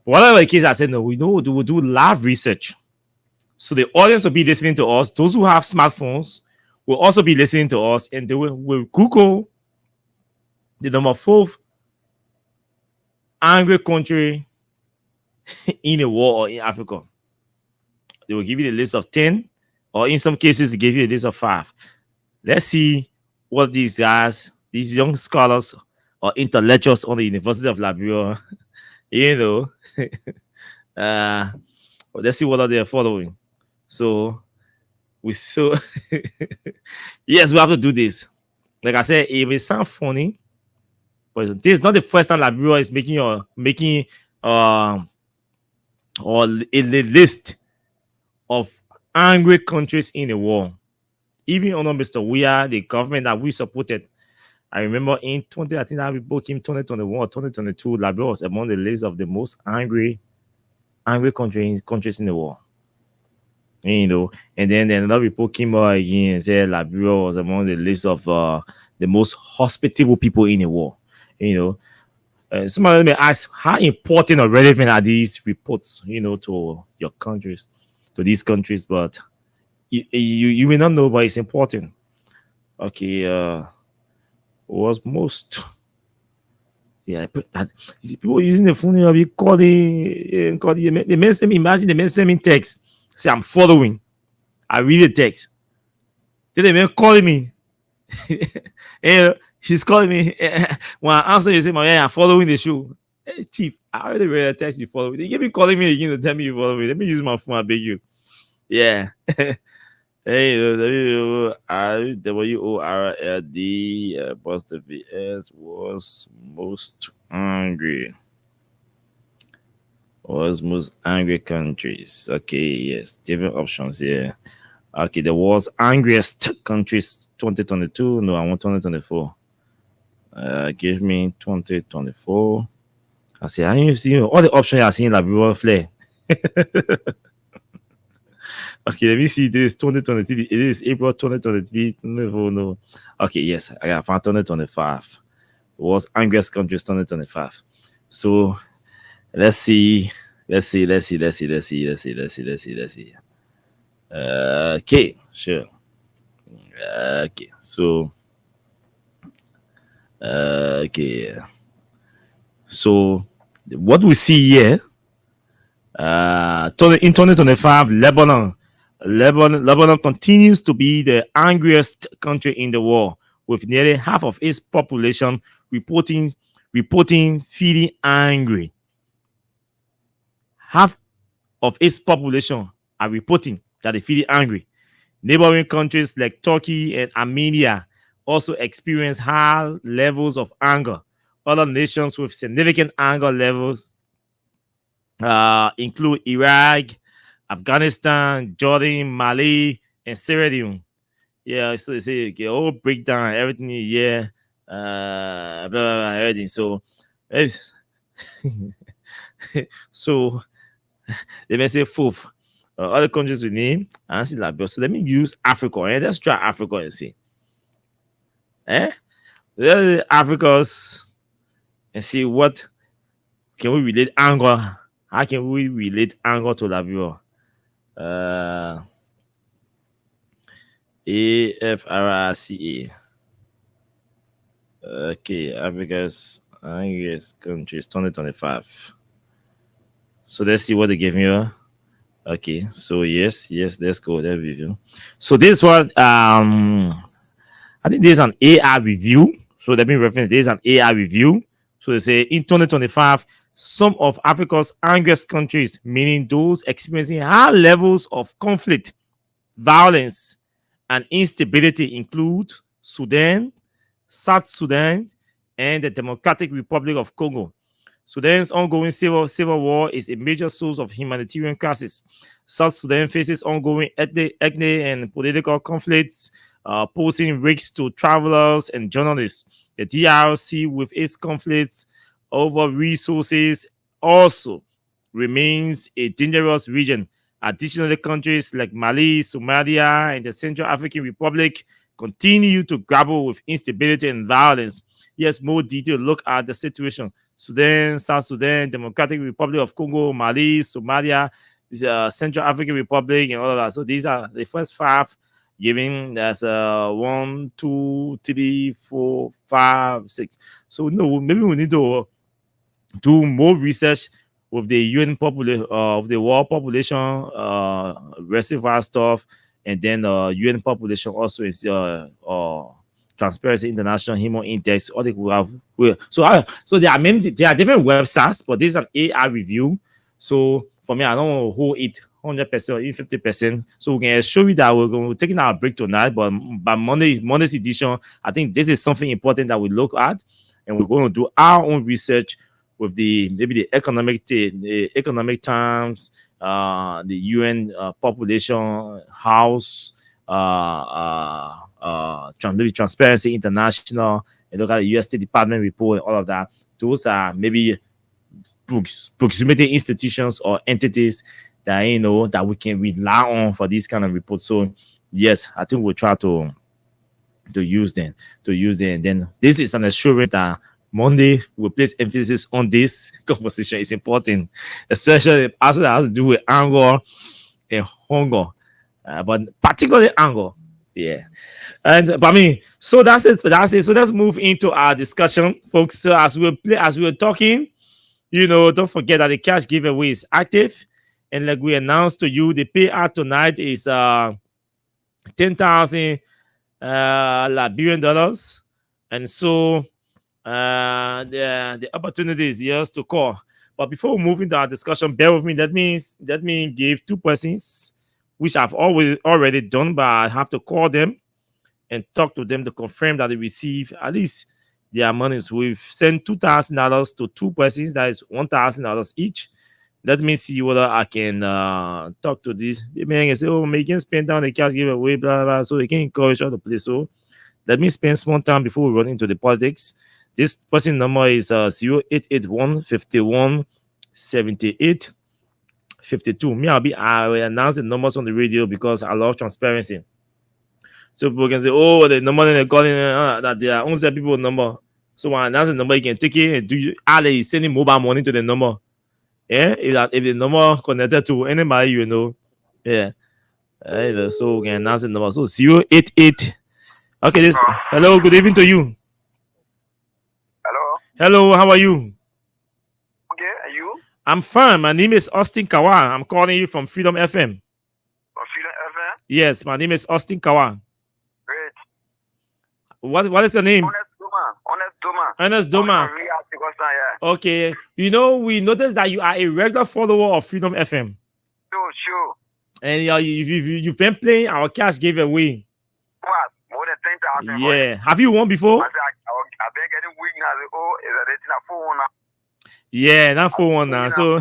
Whatever the case, I said, no, we'll do live research. So the audience will be listening to us. Those who have smartphones will also be listening to us, and they will Google the number 4 angry country in the world or in Africa. They will give you the list of 10, or in some cases, they give you a list of 5. Let's see what these guys, these young scholars or intellectuals on the University of Liberia, let's see what are they following. So yes, we have to do this. Like I said, it may sound funny, but this is not the first time Liberia is making or a list of angry countries in the world. Even under Mr. Weah, the government that we supported, I remember in 2021 or 2022, Liberia was among the list of the most angry countries in the world. And then another report came out again and said Liberia was among the list of the most hospitable people in the world. You know, somebody may ask, how important or relevant are these reports, to your countries, to these countries? But you may not know, but it's important. Okay, was most. Yeah, that. You see, people using the phone, be calling, the message. Imagine the message in text. Say, I'm following. I read the text. Then the man calling me. And he's calling me. When I answer, you say, "My man, I'm following the show." Hey, chief, I already read a text you follow me. They keep me calling me again to tell me you follow me. Let me use my phone. I beg you. Yeah. Hey, WORLD, Buster VS was most angry. Was most angry countries. Okay, yes, different options here. Okay, the world's angriest countries 2022. No, I want 2024. Give me 2024. I see. I ain't seen all the options I seen like River Flare. Okay, let me see. This 2023. It is April 2023. No. Okay, yes, I got found 2025. Was angriest countries 2025. So let's see. Okay, sure. Okay, so okay. So what we see here, in 2025, Lebanon continues to be the angriest country in the world, with nearly half of its population reporting feeling angry. Half of its population are reporting that they feel angry. Neighboring countries like Turkey and Armenia also experience high levels of anger. Other nations with significant anger levels include Iraq, Afghanistan, Jordan, Mali, and Sierra Leone. Yeah, so they say okay, all breakdown, everything, yeah, blah, blah, blah, everything. So, so they may say fourth. Other countries we name, and see like, so let me use Africa. Let's try Africa and see. Africa's and see what can we relate anger. How can we relate anger to Liberia? AFRICA. Okay, Africa's angriest countries 2025. So let's see what they gave me. Okay, so yes, let's go there review. So this one, I think there's an AI review. So let me reference. There's an AI review. So they say in 2025, some of Africa's angriest countries, meaning those experiencing high levels of conflict, violence, and instability, include Sudan, South Sudan, and the Democratic Republic of Congo. Sudan's ongoing civil war is a major source of humanitarian crisis. South Sudan faces ongoing ethnic and political conflicts, posing risks to travelers and journalists. The DRC, with its conflicts over resources, also remains a dangerous region. Additionally, countries like Mali, Somalia, and the Central African Republic continue to grapple with instability and violence. Yes, more detailed look at the situation. Sudan, South Sudan, Democratic Republic of Congo, Mali, Somalia, Central African Republic, and all of that. So these are the first five, giving that's 1, 2, 3, 4, 5, 6. So no, maybe we need to do more research with the UN population of the world population reservoir stuff, and then UN population also is Transparency International Human Index. All they will have. So there are different websites, but this is an AI review. So for me, I don't want to hold it 100% or even 50%. So we can show you that we're going to take our break tonight, but by Monday's edition, I think this is something important that we look at, and we're going to do our own research with the economic terms, the UN population house, maybe Transparency International, and look at the US State Department report and all of that. Those are maybe proximity institutions or entities that that we can rely on for these kind of reports. So yes, I think we'll try to use them. And then this is an assurance that Monday, we'll place emphasis on this conversation. It's important, especially as it has to do with anger and hunger, but particularly anger. Yeah. And but I mean, so that's it. That's it. So let's move into our discussion, folks. So as we were talking, don't forget that the cash giveaway is active. And like we announced to you, the payout tonight is 10,000 Liberian dollars. And so the opportunity is yours to call. But before we move into our discussion, bear with me. Let me give two persons, which I've already done, but I have to call them and talk to them to confirm that they receive at least their monies. We've sent $2,000 to two persons. That is $1,000 each. Let me see whether I can talk to this man and say, oh, we can spend down the cash giveaway, blah, blah, so they can encourage other play. So let me spend some time before we run into the politics. This person number is 0881 51 78 52. Me, I will announce the numbers on the radio because I love transparency. So people can say, oh, the number they're calling that they are only people number. So when I announce the number, you can take it and you sending mobile money to the number. Yeah, if the number connected to anybody yeah. So we can announce the number. So 088. Okay, this. Hello, good evening to you. Hello, how are you? Okay, and you? I'm fine. My name is Austin Kawa. I'm calling you from Freedom FM. From Freedom FM? Yes, my name is Austin Kawa. Great. What is your name? Honest Doma. Okay. We noticed that you are a regular follower of Freedom FM. Sure. And you've been playing our cash giveaway. What? More than 10,000. Yeah. Have you won before? I've been getting weak now. Oh, is it not for one now? Yeah, not for one now. So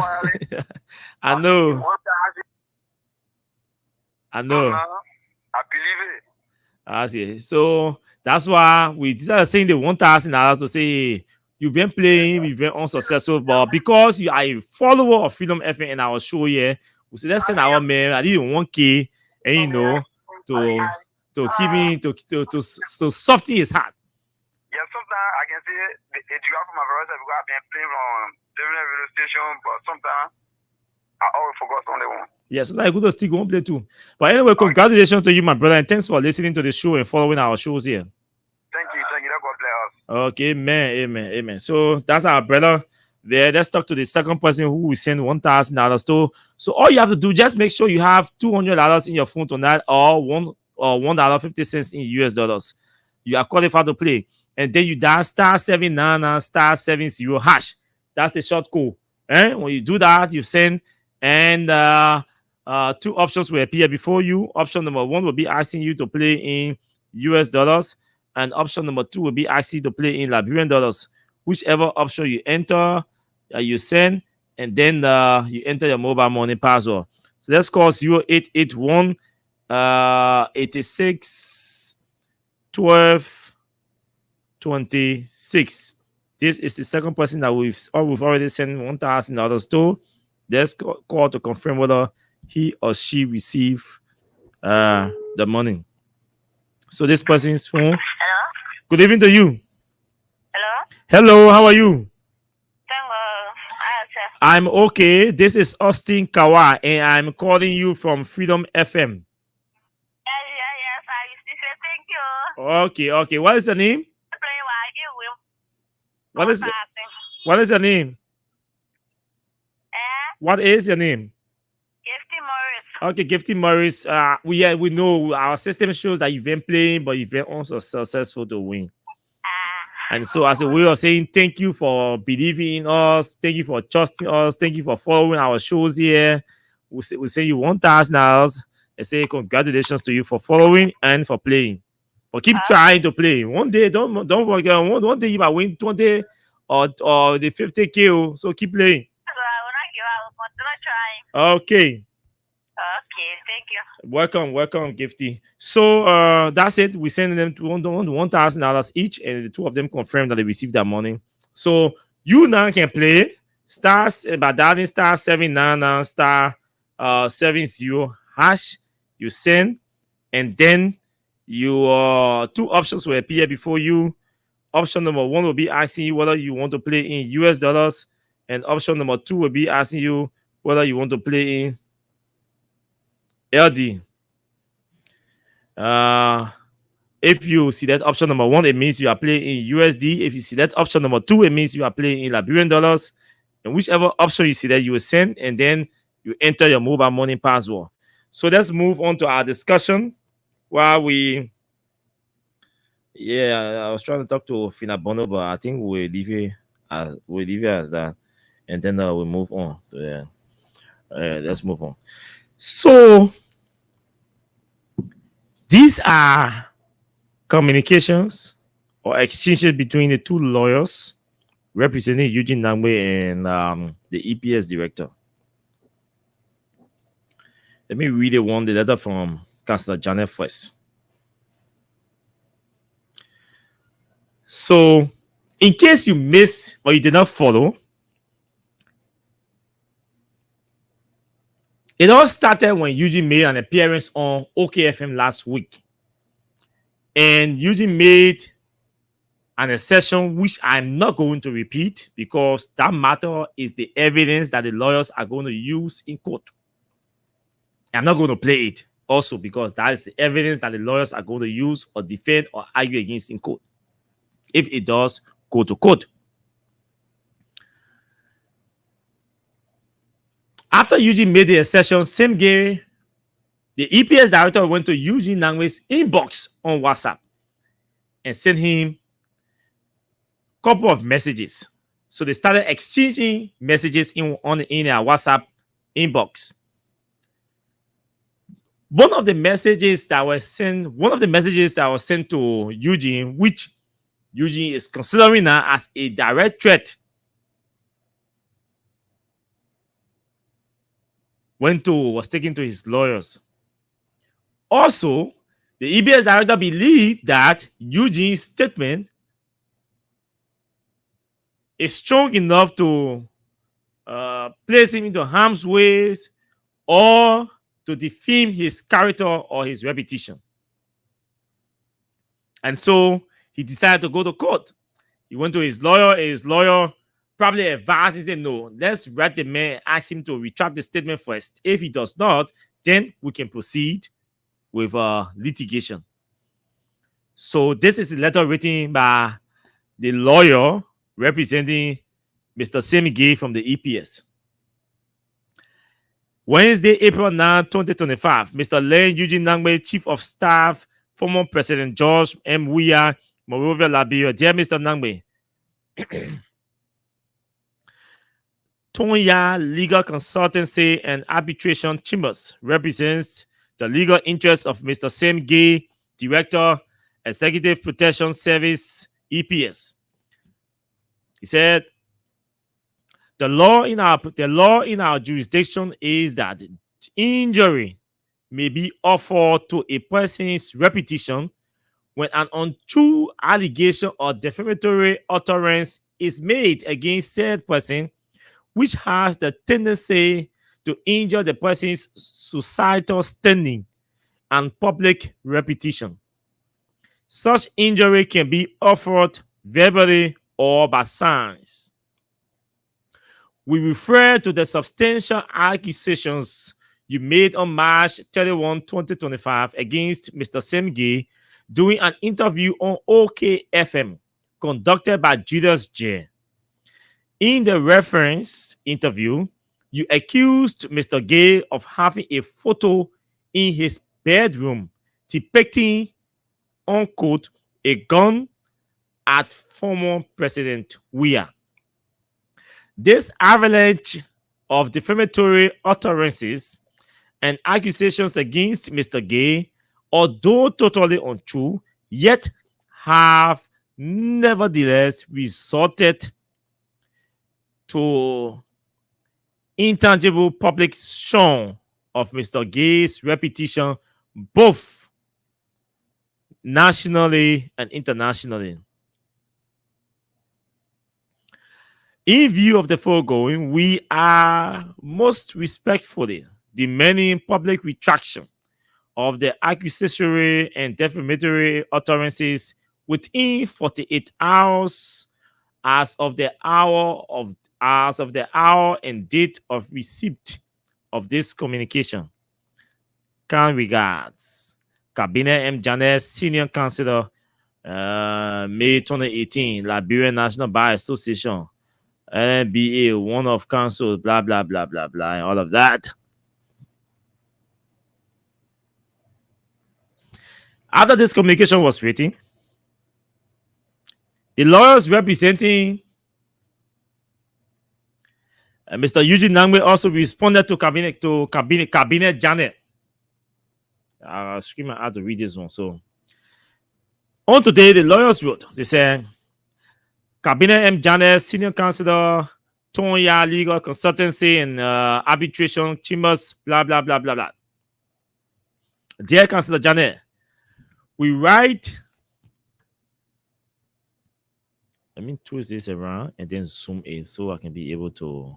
I know. I believe it. I see. So that's why we decided saying the $1,000 to say you've been playing, we've been unsuccessful, but because you are a follower of Freedom FM in our show here, we said let's send our man at least 1K, and to keep him to soften his heart. Yeah, sometimes I can see it drop from my verse because I've been playing from different radio station, but sometimes I always forgot on the one. Yeah, so now you go to stick one play too. But anyway, congratulations to you, my brother, and thanks for listening to the show and following our shows here. Thank you. That God bless us. Okay, amen. So that's our brother there. Let's talk to the second person who will send $1,000 to. So all you have to do, just make sure you have $200 in your phone tonight, or $1.50 in US dollars. You are qualified to play, and then you dial *799 *70 hash. That's the short code. When you do that, you send, and two options will appear before you. Option number one will be asking you to play in US dollars, and option number two will be asking you to play in Liberian dollars. Whichever option you enter, you send, and then you enter your mobile money password. So let's call 0881 86 12 26. This is the second person that we've already sent $1,000 to. Let's call to confirm whether he or she received the money. So this person's phone. Hello. Good evening to you. Hello. How are you? I'm okay. This is Austin Kawa, and I'm calling you from Freedom FM. Yes. I used to say thank you. Okay. What is your name? What is your name? What is your name? Gifty Morris. Okay, Gifty Morris. We know our system shows that you've been playing, but you've been also successful to win. And so, as a way of saying thank you for believing in us, thank you for trusting us, thank you for following our shows here, we say you $1,000 and say congratulations to you for following and for playing. But keep trying to play. One day, don't forget. One day you might win 20 or the 50K. So keep playing. So I will not give up. I'm not trying. Okay. Thank Welcome, you. Gifty. So that's it. We send them to $1,000 each, and the two of them confirm that they received their money. So you now can play stars by dialing *799 *70 hash. You send, and then your two options will appear before you. option number 1 will be asking you whether you want to play in US dollars, and option number 2 will be asking you whether you want to play in LD. If you select option number 1, it means you are playing in USD. If you select option number 2, it means you are playing in Liberian dollars. And whichever option you select, you will send, and then you enter your mobile money password. So let's move on to our discussion. While we, I was trying to talk to Fina Bono, but I think we'll leave it as that, and then we'll move on. Let's move on. So these are communications or exchanges between the two lawyers representing Eugene Nangbe and the EPS director. Let me read the letter from Councillor Janet first. So, in case you missed or you did not follow, it all started when Eugene made an appearance on OKFM last week. And Eugene made an assertion which I'm not going to repeat because that matter is the evidence that the lawyers are going to use in court. I'm not going to play it also because that is the evidence that the lawyers are going to use or defend or argue against in court. If it does, go to court. After Eugene made the assertion, same day, the EPS director went to Eugene Nangwe's inbox on WhatsApp and sent him a couple of messages. So they started exchanging messages in our WhatsApp inbox. One of the messages that was sent to Eugene, which Eugene is considering now as a direct threat, was taken to his lawyers. Also, the EBS director believed that Eugene's statement is strong enough to place him into harm's way or to defame his character or his reputation. And so he decided to go to court. He went to his lawyer. His lawyer probably advised and said, no, let's write the man, ask him to retract the statement first. If he does not, then we can proceed with litigation. So this is a letter written by the lawyer representing Mr. Semige from the EPS. Wednesday, April 9, 2025, Mr. Len Eugene Nangbe, Chief of Staff, former President George M. Weah, Monrovia, Liberia. Dear Mr. Nangbe, Tonya Legal Consultancy and Arbitration Chambers represents the legal interests of Mr. Sam Gay, Director, Executive Protection Service, EPS. He said, the law in our jurisdiction is that injury may be offered to a person's reputation when an untrue allegation or defamatory utterance is made against said person, which has the tendency to injure the person's societal standing and public reputation. Such injury can be offered verbally or by signs. We refer to the substantial accusations you made on March 31, 2025 against Mr. Semge during an interview on OKFM conducted by Julius J. In the reference interview, you accused Mr. Gay of having a photo in his bedroom depicting, unquote, a gun at former President Weah. This avalanche of defamatory utterances and accusations against Mr. Gay, although totally untrue, yet have nevertheless resulted to intangible public shame of Mr. Gay's reputation both nationally and internationally. In view of the foregoing, we are most respectfully demanding public retraction of the accusatory and defamatory utterances within 48 hours as of the hour and date of receipt of this communication. Kind regards, Cabinet M. Janet, Senior Counselor, May 2018, Liberian National Bar Association, NBA, one of counsel, blah, blah, blah, blah, blah, and all of that. After this communication was written, the lawyers representing Mr. Eugene Nangwe also responded to Cabinet Janet. I'll scream out to read this one. So, on today, the lawyers wrote, they said, Cabinet M. Janet, Senior Counselor, Tonya Legal Consultancy and Arbitration Chambers, blah, blah, blah, blah, blah. Dear Counselor Janet, we write. Let me twist this around and then zoom in so I can be able to.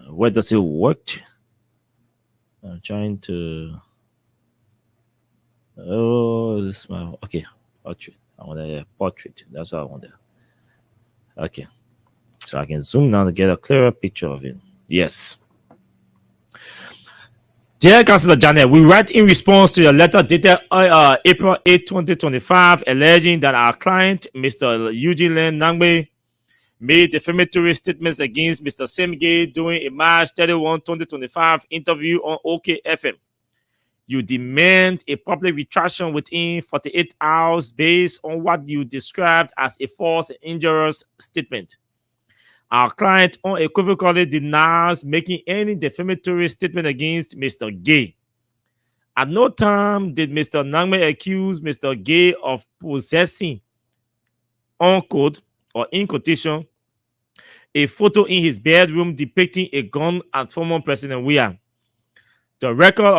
Where does it work? I'm trying to. Oh, this is my okay portrait. I want a portrait. That's what I want. Okay, so I can zoom now to get a clearer picture of it. Yes. Dear Councilor Janet, we write in response to your letter dated April 8, 2025, alleging that our client, Mr. Eugene Len Nangbe, made defamatory statements against Mr. Semgay during a March 31, 2025 interview on OKFM. You demand a public retraction within 48 hours based on what you described as a false and injurious statement. Our client unequivocally denies making any defamatory statement against Mr. Gay. At no time did Mr. Nangme accuse Mr. Gay of possessing, unquote, or in quotation, a photo in his bedroom depicting a gun at former President Weah. The record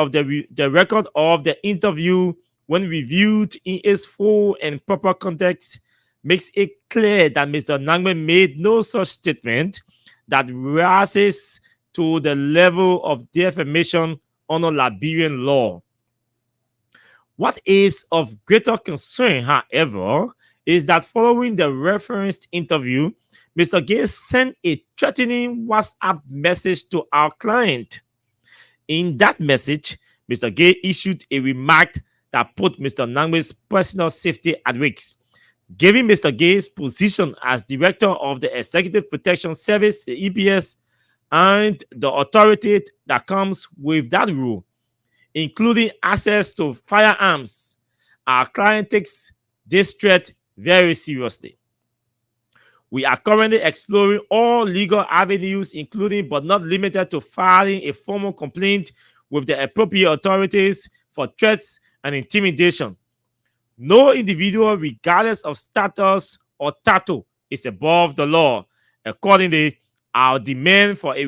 of the interview, when reviewed in its full and proper context, makes it clear that Mr. Nangme made no such statement that rises to the level of defamation under Liberian law. What is of greater concern, however, is that following the referenced interview, Mr. Gay sent a threatening WhatsApp message to our client. In that message, Mr. Gay issued a remark that put Mr. Nangme's personal safety at risk, giving Mr. Gay's position as director of the Executive Protection Service, the EPS, and the authority that comes with that rule, including access to firearms. Our client takes this threat very seriously. We are currently exploring all legal avenues, including but not limited to filing a formal complaint with the appropriate authorities for threats and intimidation. No individual, regardless of status or title, is above the law. Accordingly, your demand for a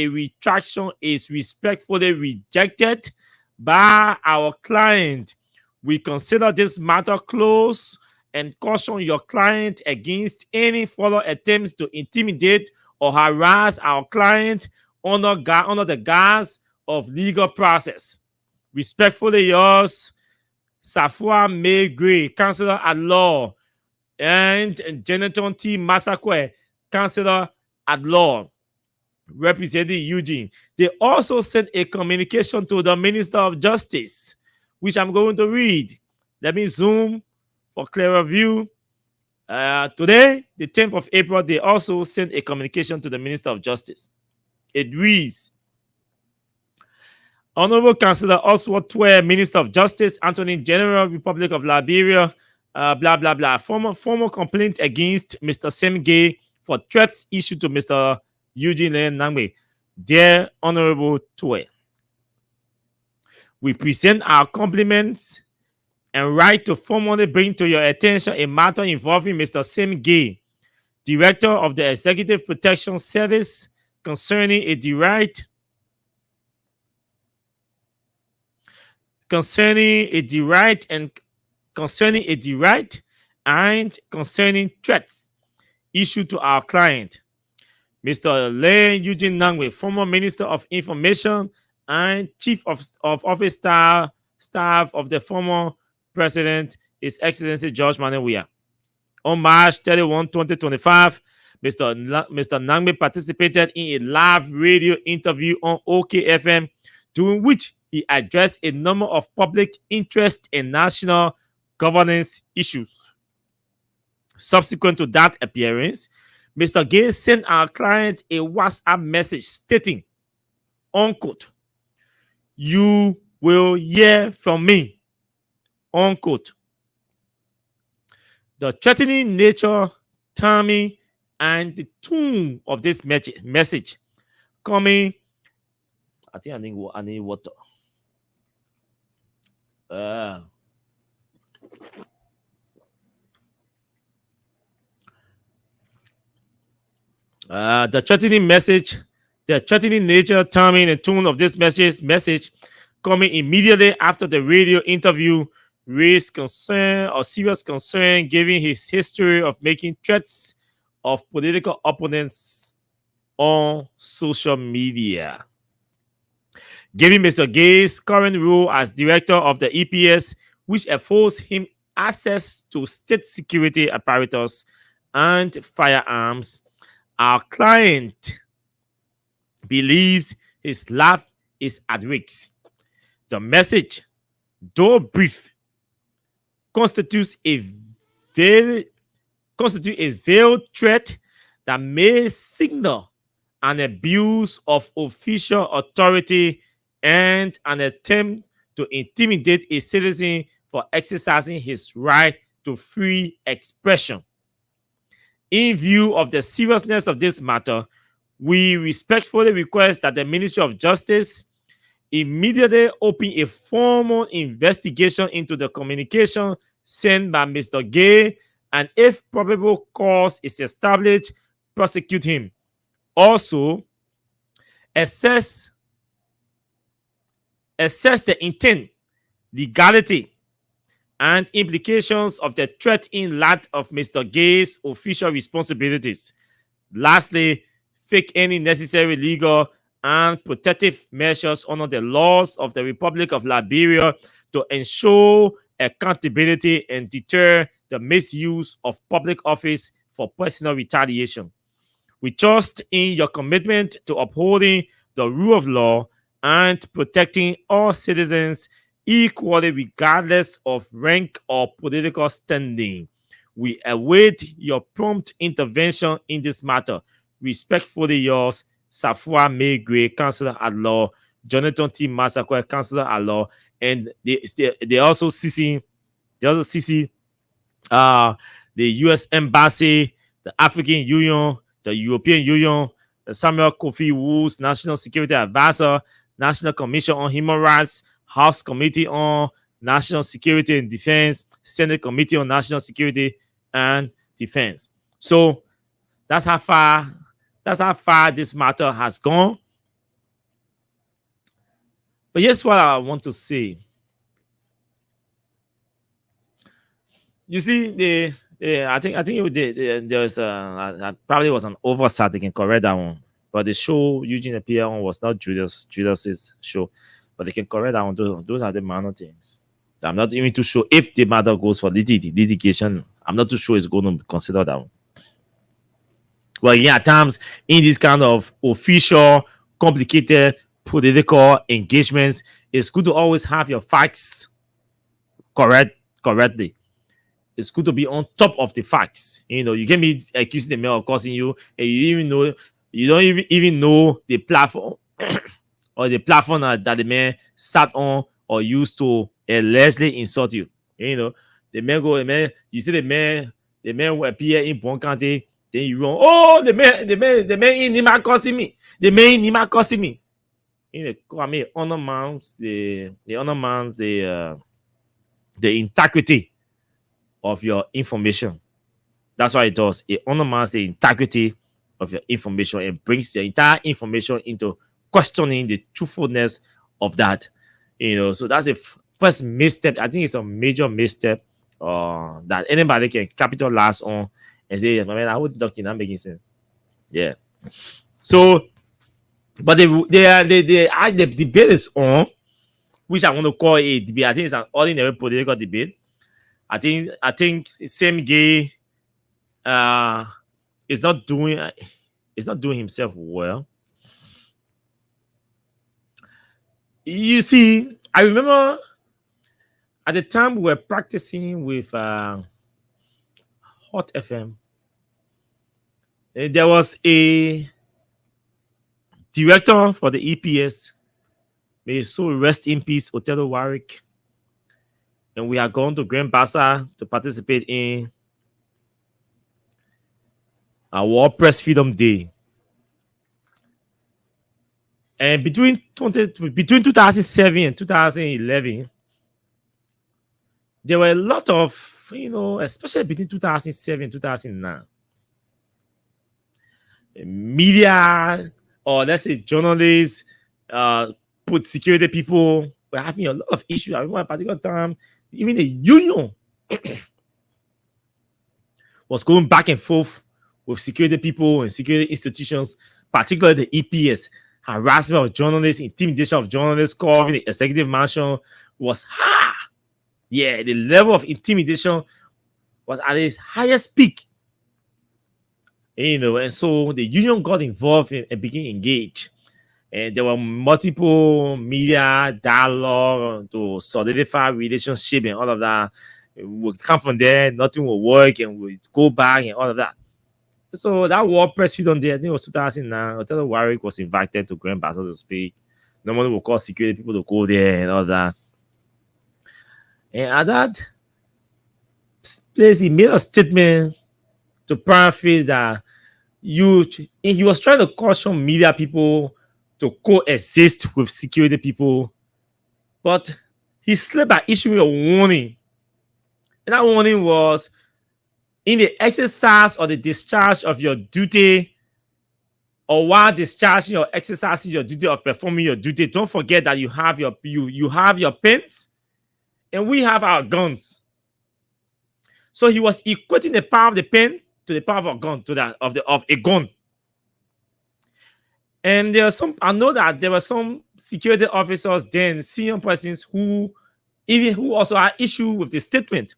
retraction is respectfully rejected by our client. We consider this matter closed and caution your client against any further attempts to intimidate or harass our client under the guise of legal process. Respectfully yours, Safua May Gray, Counselor at Law, and Jonathan T. Masakwe, Counselor at Law, representing Eugene. They also sent a communication to the Minister of Justice, which I'm going to read. Let me zoom for clearer view. Today, the 10th of April, they also sent a communication to the Minister of Justice. It reads, Honorable Councillor Oswald Twe, Minister of Justice, Attorney General, Republic of Liberia, blah, blah, blah. Formal complaint against Mr. Semgay for threats issued to Mr. Eugene Nangme. Dear Honorable Twe, we present our compliments and write to formally bring to your attention a matter involving Mr. Semgay, Director of the Executive Protection Service, concerning a direct and concerning threats issued to our client. Mr. Lane Eugene Nangwe, former Minister of Information and Chief of Office staff of the former President, His Excellency George Manuel. On March 31, 2025, Mr. Nangbe participated in a live radio interview on OKFM, during which he addressed a number of public interest and national governance issues. Subsequent to that appearance, Mr. Gay sent our client a WhatsApp message stating, unquote, "You will hear from me," unquote. The threatening nature, timing, and the tone of this message coming. I think I need water. The threatening nature, timing, and tone of this message coming immediately after the radio interview raised concern or serious concern, given his history of making threats of political opponents on social media. Given Mr. Gay's current role as director of the EPS, which affords him access to state security apparatus and firearms, our client believes his life is at risk. The message, though brief, constitutes a veiled threat that may signal an abuse of official authority and an attempt to intimidate a citizen for exercising his right to free expression. In view of the seriousness of this matter, we respectfully request that the Ministry of Justice immediately open a formal investigation into the communication sent by Mr. Gay, and if probable cause is established, prosecute him. Also, assess the intent, legality, and implications of the threat in light of Mr. Gay's official responsibilities. Lastly, take any necessary legal and protective measures under the laws of the Republic of Liberia to ensure accountability and deter the misuse of public office for personal retaliation. We trust in your commitment to upholding the rule of law and protecting all citizens equally, regardless of rank or political standing. We await your prompt intervention in this matter. Respectfully yours, Safua Megre, Councillor at Law, Jonathan T. Massacre, Councillor at Law, and they also CC the U.S. Embassy, the African Union, the European Union, the Samuel Kofi Woods, National Security Advisor, National Commission on Human Rights, House Committee on National Security and Defense, Senate Committee on National Security and Defense. So that's how far this matter has gone. But here's what I want to say. You see, I think there was probably was an oversight. They can correct that one. But the show Eugene appeared on was not Judas's show. But they can correct that one. Those are the minor things. I'm not even too sure if the matter goes for litigation. I'm not too sure it's going to consider that one. Well, yeah, at times in this kind of official, complicated political engagements, it's good to always have your facts correctly. It's good to be on top of the facts. You know, you can be accusing the man of causing you, and you don't even know the platform or the platform that the man sat on or used to allegedly insult you. You know, you see the man will appear in Bon County, then you run, oh, the man in Nima causing me. The man in Nima causing me. You know, I mean, undermines the integrity of your information. That's what it does. It undermines the integrity of your information and brings the entire information into questioning the truthfulness of that. You know, so that's the first misstep. I think it's a major misstep that anybody can capitalize on and say, man, I would talk in that making sense. Yeah. So, but the debate is on, which I want to call a debate. I think it's an ordinary political debate. I think same gay is not doing himself well. You see, I remember at the time we were practicing with Hot FM. There was a director for the EPS. May his soul rest in peace, Othello Warwick. And we are going to Grand Bassa to participate in our World Press Freedom Day. And between 2007 and 2011, there were a lot of, especially between 2007 and 2009, media, or let's say journalists, put security people were having a lot of issues. I remember a particular time, even the union was going back and forth with security people and security institutions, particularly the EPS. Harassment of journalists, intimidation of journalists, covering the executive mansion was high. Yeah, the level of intimidation was at its highest peak. And so the union got involved and began engaged. And there were multiple media dialogue to solidify relationship and all of that. We would come from there, nothing will work, and we go back and all of that. So that World Press Freedom Day, I think it was 2009. Othello Warwick was invited to Grand Bassa to speak. Normally we'll call security people to go there and all that. And at that place, he made a statement to paraphrase that he was trying to caution media people to coexist with security people, but he slipped by issuing a warning. And that warning was, in the exercise or the discharge of your duty, or while discharging or exercising your duty of performing your duty, don't forget that you have your pens and we have our guns. So he was equating the power of the pen to the power of a gun, to that of a gun. And I know that there were some security officers then, senior persons who also had issue with the statement.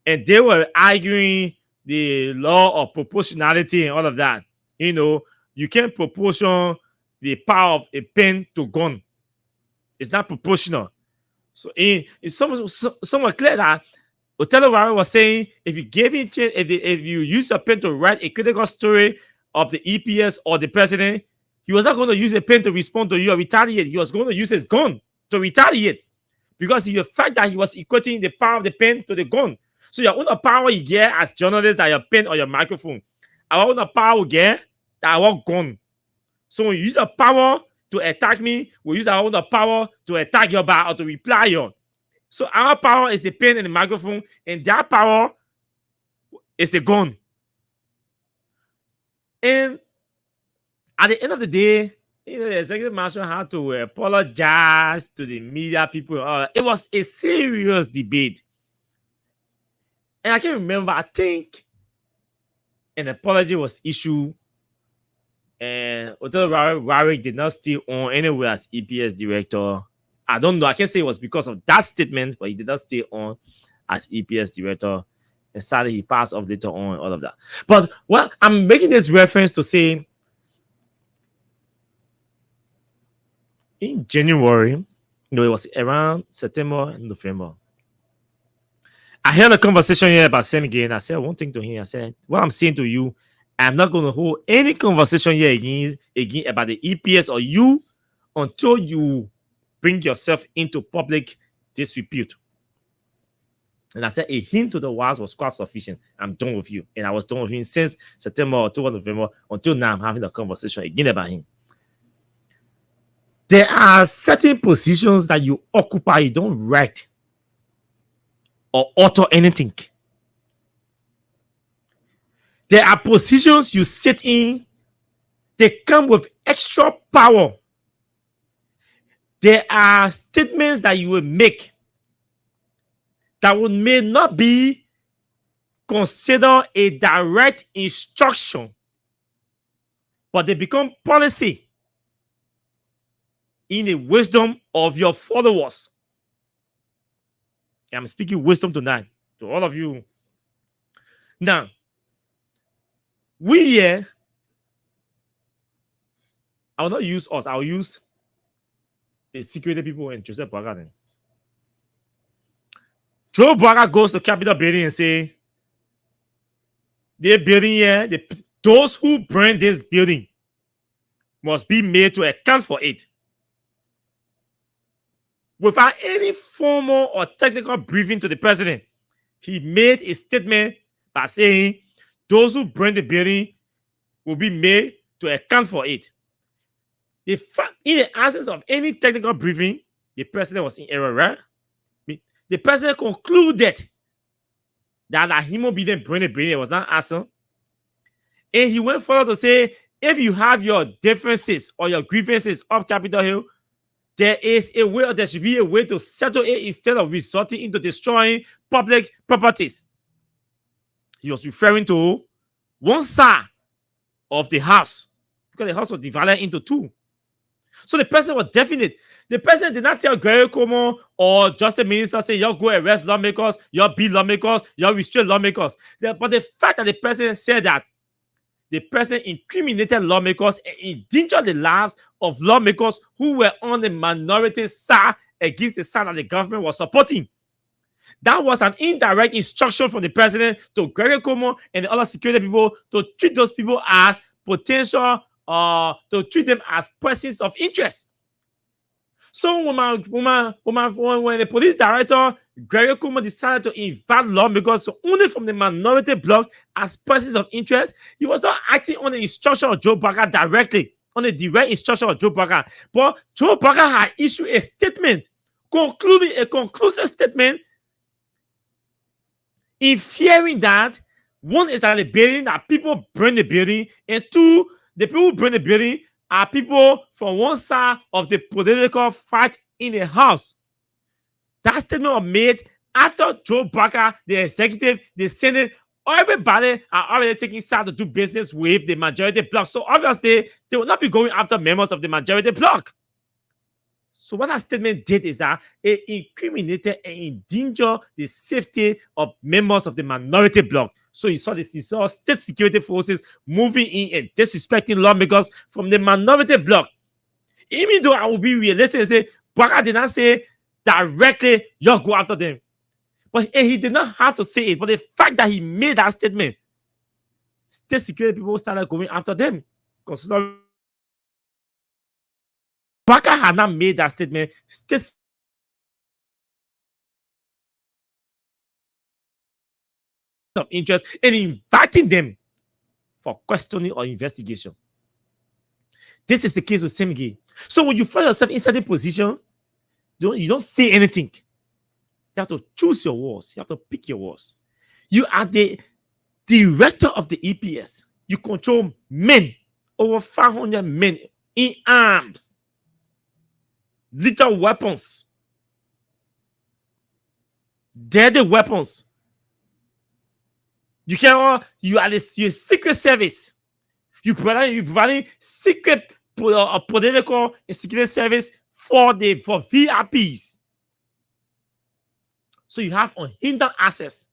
And they were arguing the law of proportionality and all of that. You can't proportion the power of a pen to gun. It's not proportional. So it's somewhat clear that Othello Warwick was saying, if you use a pen to write a critical story of the EPS or the president, he was not going to use a pen to respond to you or retaliate. He was going to use his gun to retaliate, because the fact that he was equating the power of the pen to the gun. So your own power you get as journalists are your pen or your microphone. Our own power we get that our gun. So when you use a power to attack me, we use our own power to attack your back or to reply you. So our power is the pen and the microphone, and their power is the gun. And at the end of the day, the executive marshal had to apologize to the media people. It was a serious debate. And I can remember, I think an apology was issued, and Othello Warwick did not stay on anywhere as EPS director. I don't know. I can't say it was because of that statement, but he did not stay on as EPS director. And sadly, he passed off later on, all of that. But what I'm making this reference to say, in January, it was around September and November, I had a conversation here about Sam again. I said one thing to him. I said, what I'm saying to you, I'm not going to hold any conversation here again about the EPS or you until you bring yourself into public disrepute. And I said a hint to the wise was quite sufficient. I'm done with you. And I was done with him since September, October, November, until now I'm having a conversation again about him. There are certain positions that you occupy, you don't write or author anything. There are positions you sit in, they come with extra power. There are statements that you will make that may not be considered a direct instruction but they become policy in the wisdom of your followers. I'm speaking wisdom tonight to all of you. Now, we here, I will not use us, I'll use the security people and Joseph Boaga. Joe Boaga goes to Capitol building and say, the building here, those who burn this building must be made to account for it. Without any formal or technical briefing to the president, he made a statement by saying those who burn the building will be made to account for it. In the absence of any technical briefing, the president was in error, right? The president concluded that a human being burn the building was not awesome. And he went further to say, if you have your differences or your grievances up Capitol Hill, there is a way, or there should be a way to settle it instead of resorting into destroying public properties. He was referring to one side of the house, because the house was divided into two. So the president was definite. The president did not tell Gregory Cuomo or Justice Minister, say, y'all go arrest lawmakers, y'all beat lawmakers, y'all restrain lawmakers. But the fact that the president said that, the president incriminated lawmakers and endangered the lives of lawmakers who were on the minority side against the side that the government was supporting. That was an indirect instruction from the president to Gregory Cuomo and the other security people to treat those people as potential, to treat them as persons of interest. So when the police director, Gregory Cuomo, decided to invite lawmakers only from the minority bloc as persons of interest, he was not acting on the instruction of Joe Boaga directly, on the direct instruction of Joe Boaga. But Joe Boaga had issued a statement, concluding a conclusive statement, inferring that one is that the building, that people burn the building, and two, the people who burn the building are people from one side of the political fight in the house. That statement was made after Joe Boaga, the executive, the Senate, everybody are already taking side to do business with the majority bloc. So obviously, they will not be going after members of the majority bloc. So what that statement did is that it incriminated and endangered the safety of members of the minority bloc. So you saw state security forces moving in and disrespecting lawmakers from the minority bloc. Even though I will be realistic and say, Boaga did not say directly, y'all go after them. But he did not have to say it. But the fact that he made that statement, state security people started going after them. Considering Boaga had not made that statement, state of interest and inviting them for questioning or investigation. This is the case with Semigi. So when you find yourself in certain position, you don't say anything. You have to choose your words. You have to pick your words. You are the director of the EPS. You control men, over 500 men in arms, lethal weapons, deadly weapons. You are the secret service. You providing secret political and secret service for VIPs. So you have unhindered access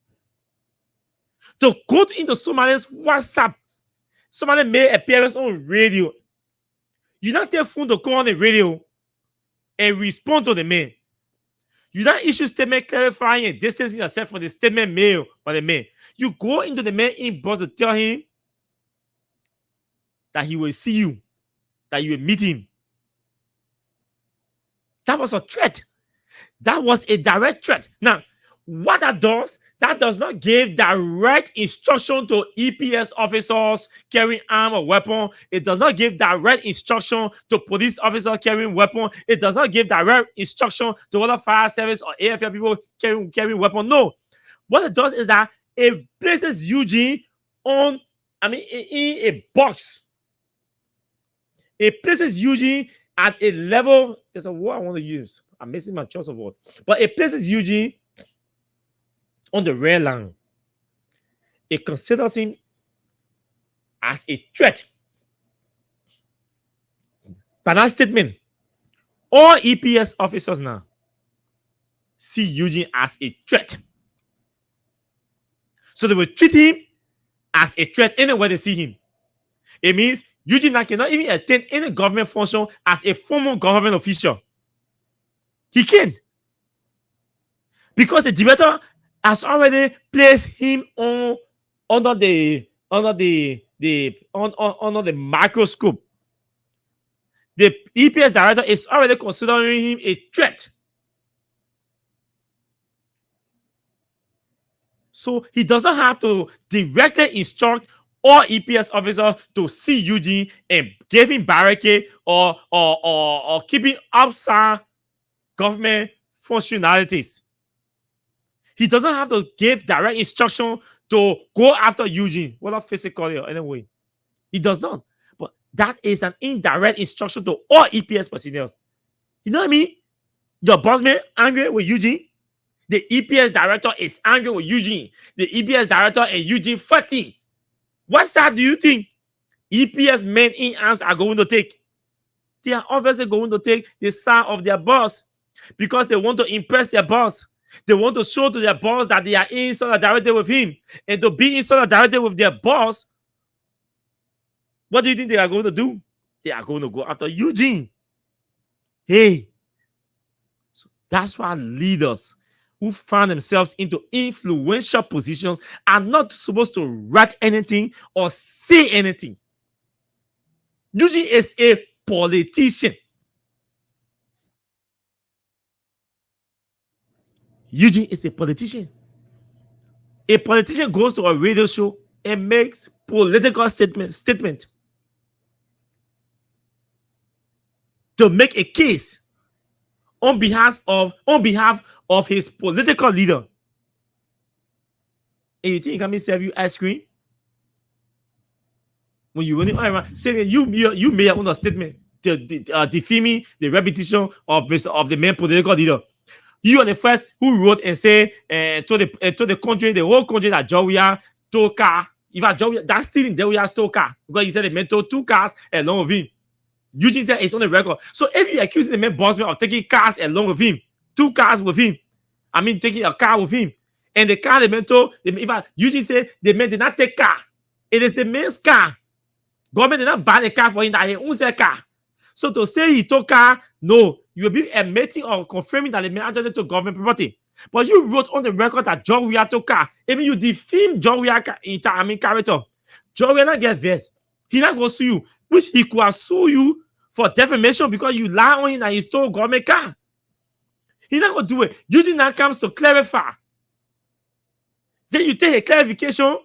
to go into Somali's WhatsApp. Somali made appearance on radio. You don't take phone to call on the radio and respond to the man. You don't issue statement clarifying and distancing yourself from the statement made by the man. You go into the man inbox to tell him that he will see you, that you will meet him. That was a threat. That was a direct threat. Now, what that does not give direct instruction to EPS officers carrying arm or weapon. It does not give direct instruction to police officers carrying weapon. It does not give direct instruction to other fire service or AFL people carrying weapon. No. What it does is that it places Eugene in a box. It places Eugene at a level. There's a word I want to use. I'm missing my choice of word. But it places Eugene on the red line. It considers him as a threat. By that statement, all EPS officers now see Eugene as a threat. So they will treat him as a threat anywhere they see him. It means Eugene now cannot even attend any government function as a formal government official. He can't. Because the director has already placed him under the microscope. The EPS director is already considering him a threat. So he doesn't have to directly instruct all EPS officers to see Eugene and give him barricade or keep him outside government functionalities. He doesn't have to give direct instruction to go after Eugene, whether physically or anyway. He does not. But that is an indirect instruction to all EPS personnel. You know what I mean? Your boss man angry with Eugene. The EPS director is angry with Eugene. The EPS director and Eugene fighting. What side do you think EPS men in arms are going to take? They are obviously going to take the side of their boss because they want to impress their boss. They want to show to their boss that they are in solidarity with him. And to be in solidarity with their boss, what do you think they are going to do? They are going to go after Eugene. Hey. So that's why leaders who find themselves into influential positions are not supposed to write anything or say anything. Eugene is a politician. Eugene is a politician. A politician goes to a radio show and makes political statement to make a case on behalf of his political leader. And you think he can serve you ice cream? When you running around saying you made your own statement to defaming the reputation of the main political leader. You are the first who wrote and said to the country, the whole country, that Jowiya took car. In fact, that's still in Jowiya stole car because he said the man took 2 cars along with him. Eugene said it's on the record. So if you accusing the man bossman of taking cars along with him, 2 cars with him, I mean taking a car with him, and the car the man told, in fact, Eugene said the man did not take car. It is the man's car. Government did not buy the car for him, that he owns the car. So to say he took car, no, you will be admitting or confirming that the man actually took government property. But you wrote on the record that Jowiya took car. I mean, you defame Jowiya character. Jowiya not get vexed. He not go sue you, which he could have sued you for defamation because you lie on him that he stole government car. He not gonna do it. Eugene now comes to clarify. Then you take a clarification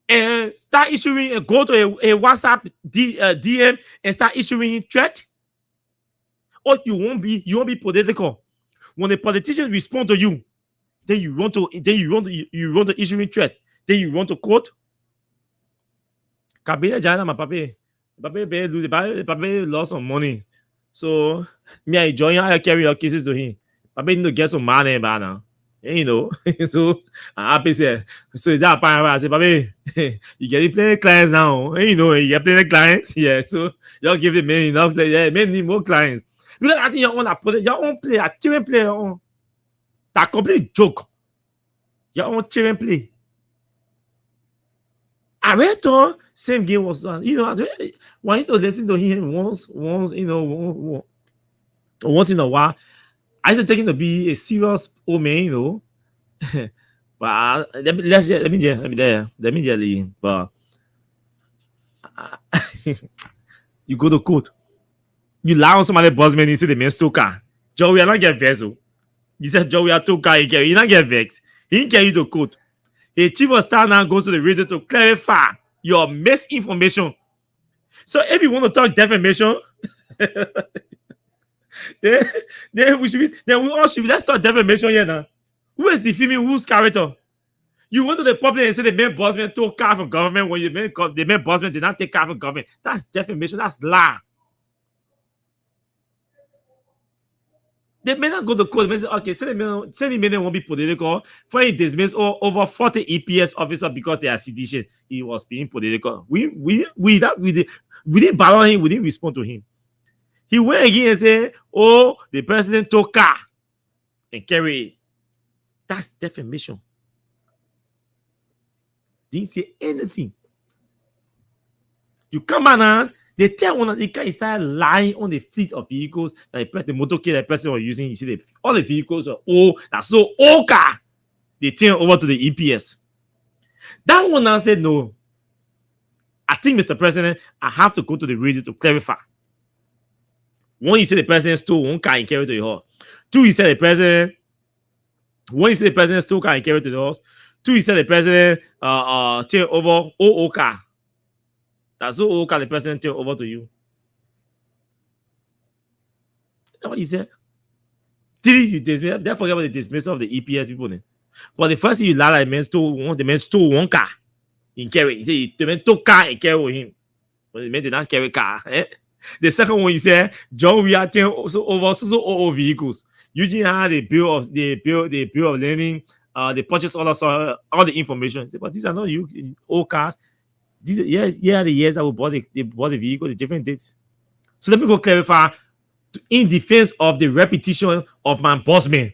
and start issuing and go to a WhatsApp DM and start issuing threat. Or you won't be political. When the politicians respond to you, then you want to issue a threat. Then you want to quote. Kabila Jana, my Papi lost some money. So me I join I carry your cases to him. Papi need to get some money by now. You know, so I say, so that I say, Papi, you get plenty clients now. You know, you get plenty clients. Yeah, so y'all give the men enough. Yeah, men need more clients. Because I think your own play, a children play your own. That complete joke. Your own children play. I read on same game was done. You know, when I used to listen to him once, you know, once in a while, I used to take him to be a serious old man, you know. But let me leave. But you go to court. You lie on somebody boss man, you say the man stole car. Joey, I not get vexed. You said Joey, I took car, he not get vexed. He didn't carry you to court. A chief of staff now goes to the radio to clarify your misinformation. So if you want to talk defamation, then we all should be. Let's talk defamation here now. Who is defaming whose character? You went to the public and said the main bossman took car from government when the main bossman did not take car from government. That's defamation. That's lie. They may not go to court. They may say, okay, say the man won't be political. For he dismissed over 40 EPS officers because they are sedition. He was being political. We didn't bother him. We didn't respond to him. He went again and said, oh, the president took car and carry it. That's defamation. Didn't say anything. You come on now, they tell one of the guys start lying on the fleet of vehicles that the motorcade that the person was using. You see, all the vehicles are old. That's so old car. They turn over to the EPS. That one now said, no. I think, Mr. President, I have to go to the radio to clarify. One, he said the president stole one car and carried it to the horse. Two, he said the president. One, he said the president stole car and carried it to the horse. Two, he said the president turned over old car. That's so old car the president turned over to you. That's what he said. Did you dismiss? Don't forget about the dismissal of the EPS people then. But the first thing you lie, the man stole one car and carried. He said the man took car and carried with him. But the man did not carry car. The second one, he said, John, we are turning over so old vehicles. Eugene had the bill of lending, the purchase order, all the information. Said, but these are not old cars. These are the years that we bought the vehicle, the different dates. So let me go clarify in defense of the repetition of my boss man.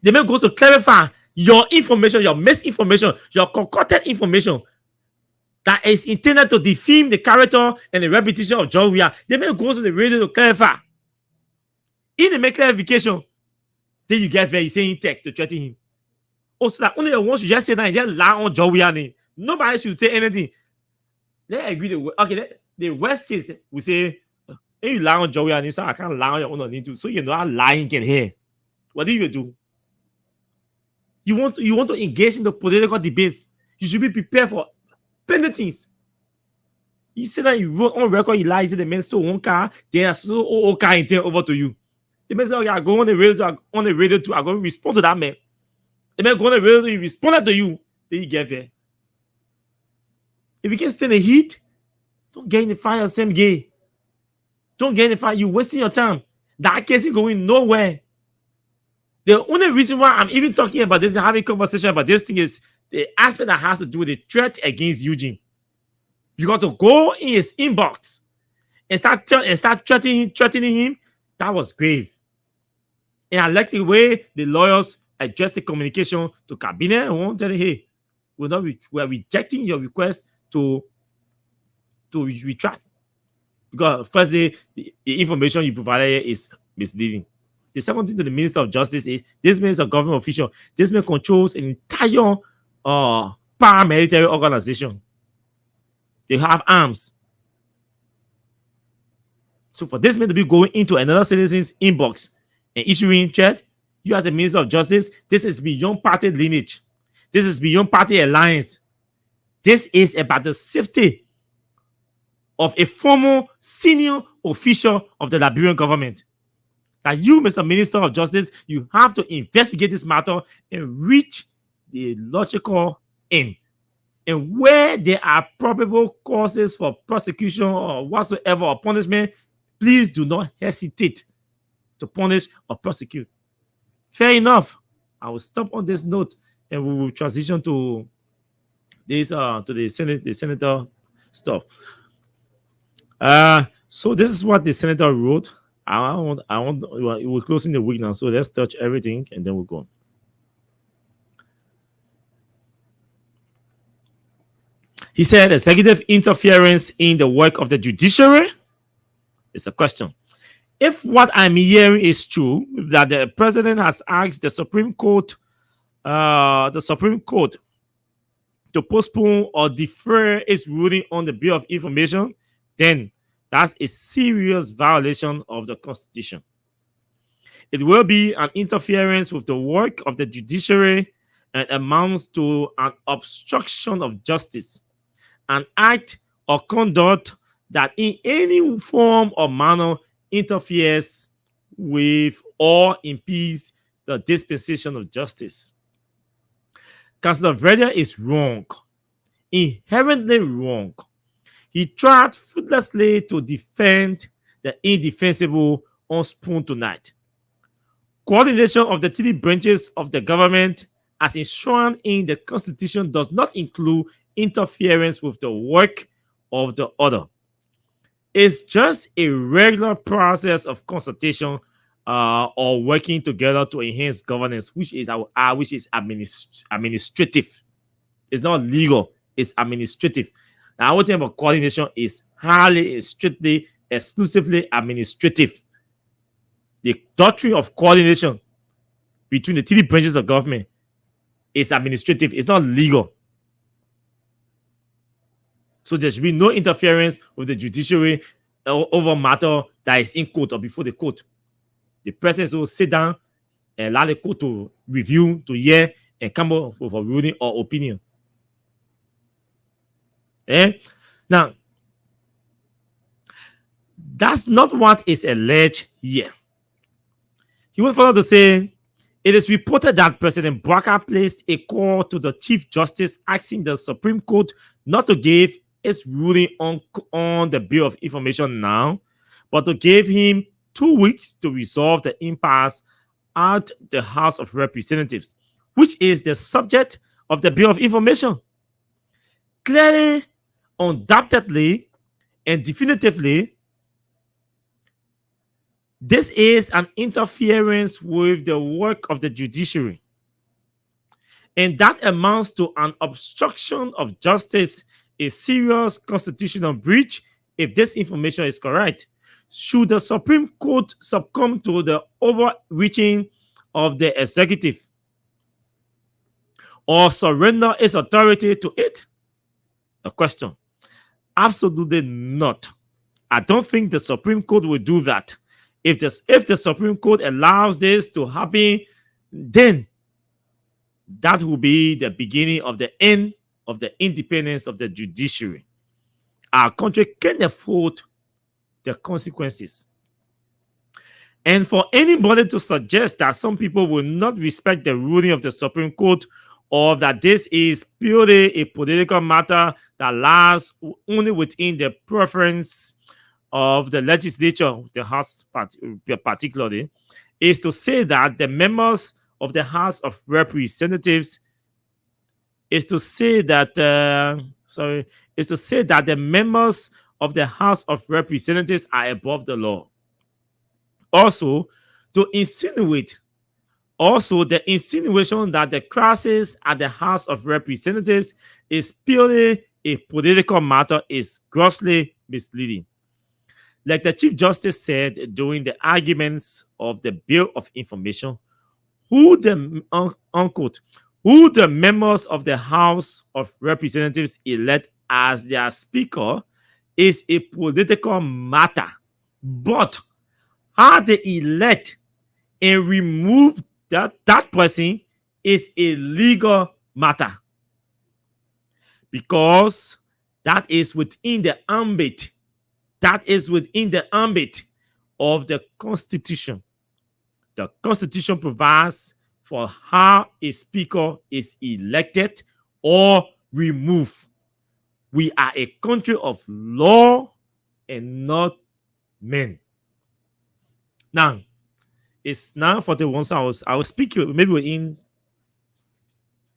The man goes to clarify your information, your misinformation, your concocted information that is intended to defame the character and the reputation of John Weah. The man goes to the radio to clarify. In the make clarification, then you get very saying text to threaten him. Oh, so that only once you just say that, you just lie on John Weah name. Nobody should say anything. Let's agree. The worst case, we say, hey, you lie on John Weah name, so I can't lie on your own name too. So you know how lying can hear. What do you do? You want to engage in the political debates. You should be prepared for penalties. You say that you wrote on record, you lie, you say the man stole one car, then so old car and turn over to you. The man said, okay, I go on the radio too, I'm going to respond to that man. The man go on the radio, he responded to you, then you get there. If you can stand the heat, don't get in the fire same day. Don't get in the fire, you're wasting your time. That case is going nowhere. The only reason why I'm even talking about this and having a conversation about this thing is the aspect that has to do with the threat against Eugene. You got to go in his inbox and start threatening him. That was grave. And I like the way the lawyers addressed the communication to cabinet and won't tell him, hey, we are rejecting your request to retract. Because firstly, the information you provided is misleading. The second thing to the Minister of Justice is this man is a government official. This man controls an entire paramilitary organization. They have arms. So for this man to be going into another citizen's inbox and issuing threat, you as a Minister of Justice, this is beyond party lineage. This is beyond party alliance. This is about the safety of a former senior official of the Liberian government. That you, Mr. Minister of Justice, you have to investigate this matter and reach the logical end. And where there are probable causes for prosecution or whatsoever or punishment, please do not hesitate to punish or prosecute. Fair enough. I will stop on this note and we will transition to this to the senator stuff. So this is what the senator wrote. We're closing the week now, so let's touch everything and then we'll go. He said executive interference in the work of the judiciary. It's a question. If what I'm hearing is true, that the president has asked the Supreme Court to postpone or defer its ruling on the Bill of Information, then that's a serious violation of the Constitution. It will be an interference with the work of the judiciary and amounts to an obstruction of justice, an act or conduct that in any form or manner interferes with or impedes the dispensation of justice. Councillor Verdier is wrong, inherently wrong. He tried fruitlessly to defend the indefensible on Spoon tonight. Coordination of the three branches of the government as enshrined in the Constitution does not include interference with the work of the other. It's just a regular process of consultation or working together to enhance governance, which is administrative. It's not legal, it's administrative. Now, our thing about coordination is highly, strictly, exclusively administrative. The doctrine of coordination between the three branches of government is administrative, it's not legal. So there should be no interference with the judiciary over matter that is in court or before the court. The president will sit down and allow the court to review, to hear, and come up with a ruling or opinion. Now, that's not what is alleged here. He went further to say, it is reported that President Bouaka placed a call to the Chief Justice asking the Supreme Court not to give its ruling on the Bill of Information now, but to give him 2 weeks to resolve the impasse at the House of Representatives, which is the subject of the Bill of Information. Clearly, undoubtedly, and definitively, this is an interference with the work of the judiciary. And that amounts to an obstruction of justice, a serious constitutional breach if this information is correct. Should the Supreme Court succumb to the overreaching of the executive or surrender its authority to it? A question. Absolutely not. I don't think the Supreme Court will do that. If the Supreme Court allows this to happen, then that will be the beginning of the end of the independence of the judiciary. Our country can afford the consequences. And for anybody to suggest that some people will not respect the ruling of the Supreme Court, or that this is purely a political matter that lies only within the preference of the legislature, the House particularly, is to say that the members of the House of Representatives the members of the House of Representatives are above the law. Also, to insinuate, the insinuation that the crisis at the House of Representatives is purely a political matter is grossly misleading. Like the Chief Justice said during the arguments of the Bill of Information, who the members of the House of Representatives elect as their speaker is a political matter. But how they elect and remove that person is a legal matter. Because that is within the ambit. Of the Constitution. The Constitution provides for how a speaker is elected or removed. We are a country of law and not men. Now, it's 9:41, so I will speak maybe within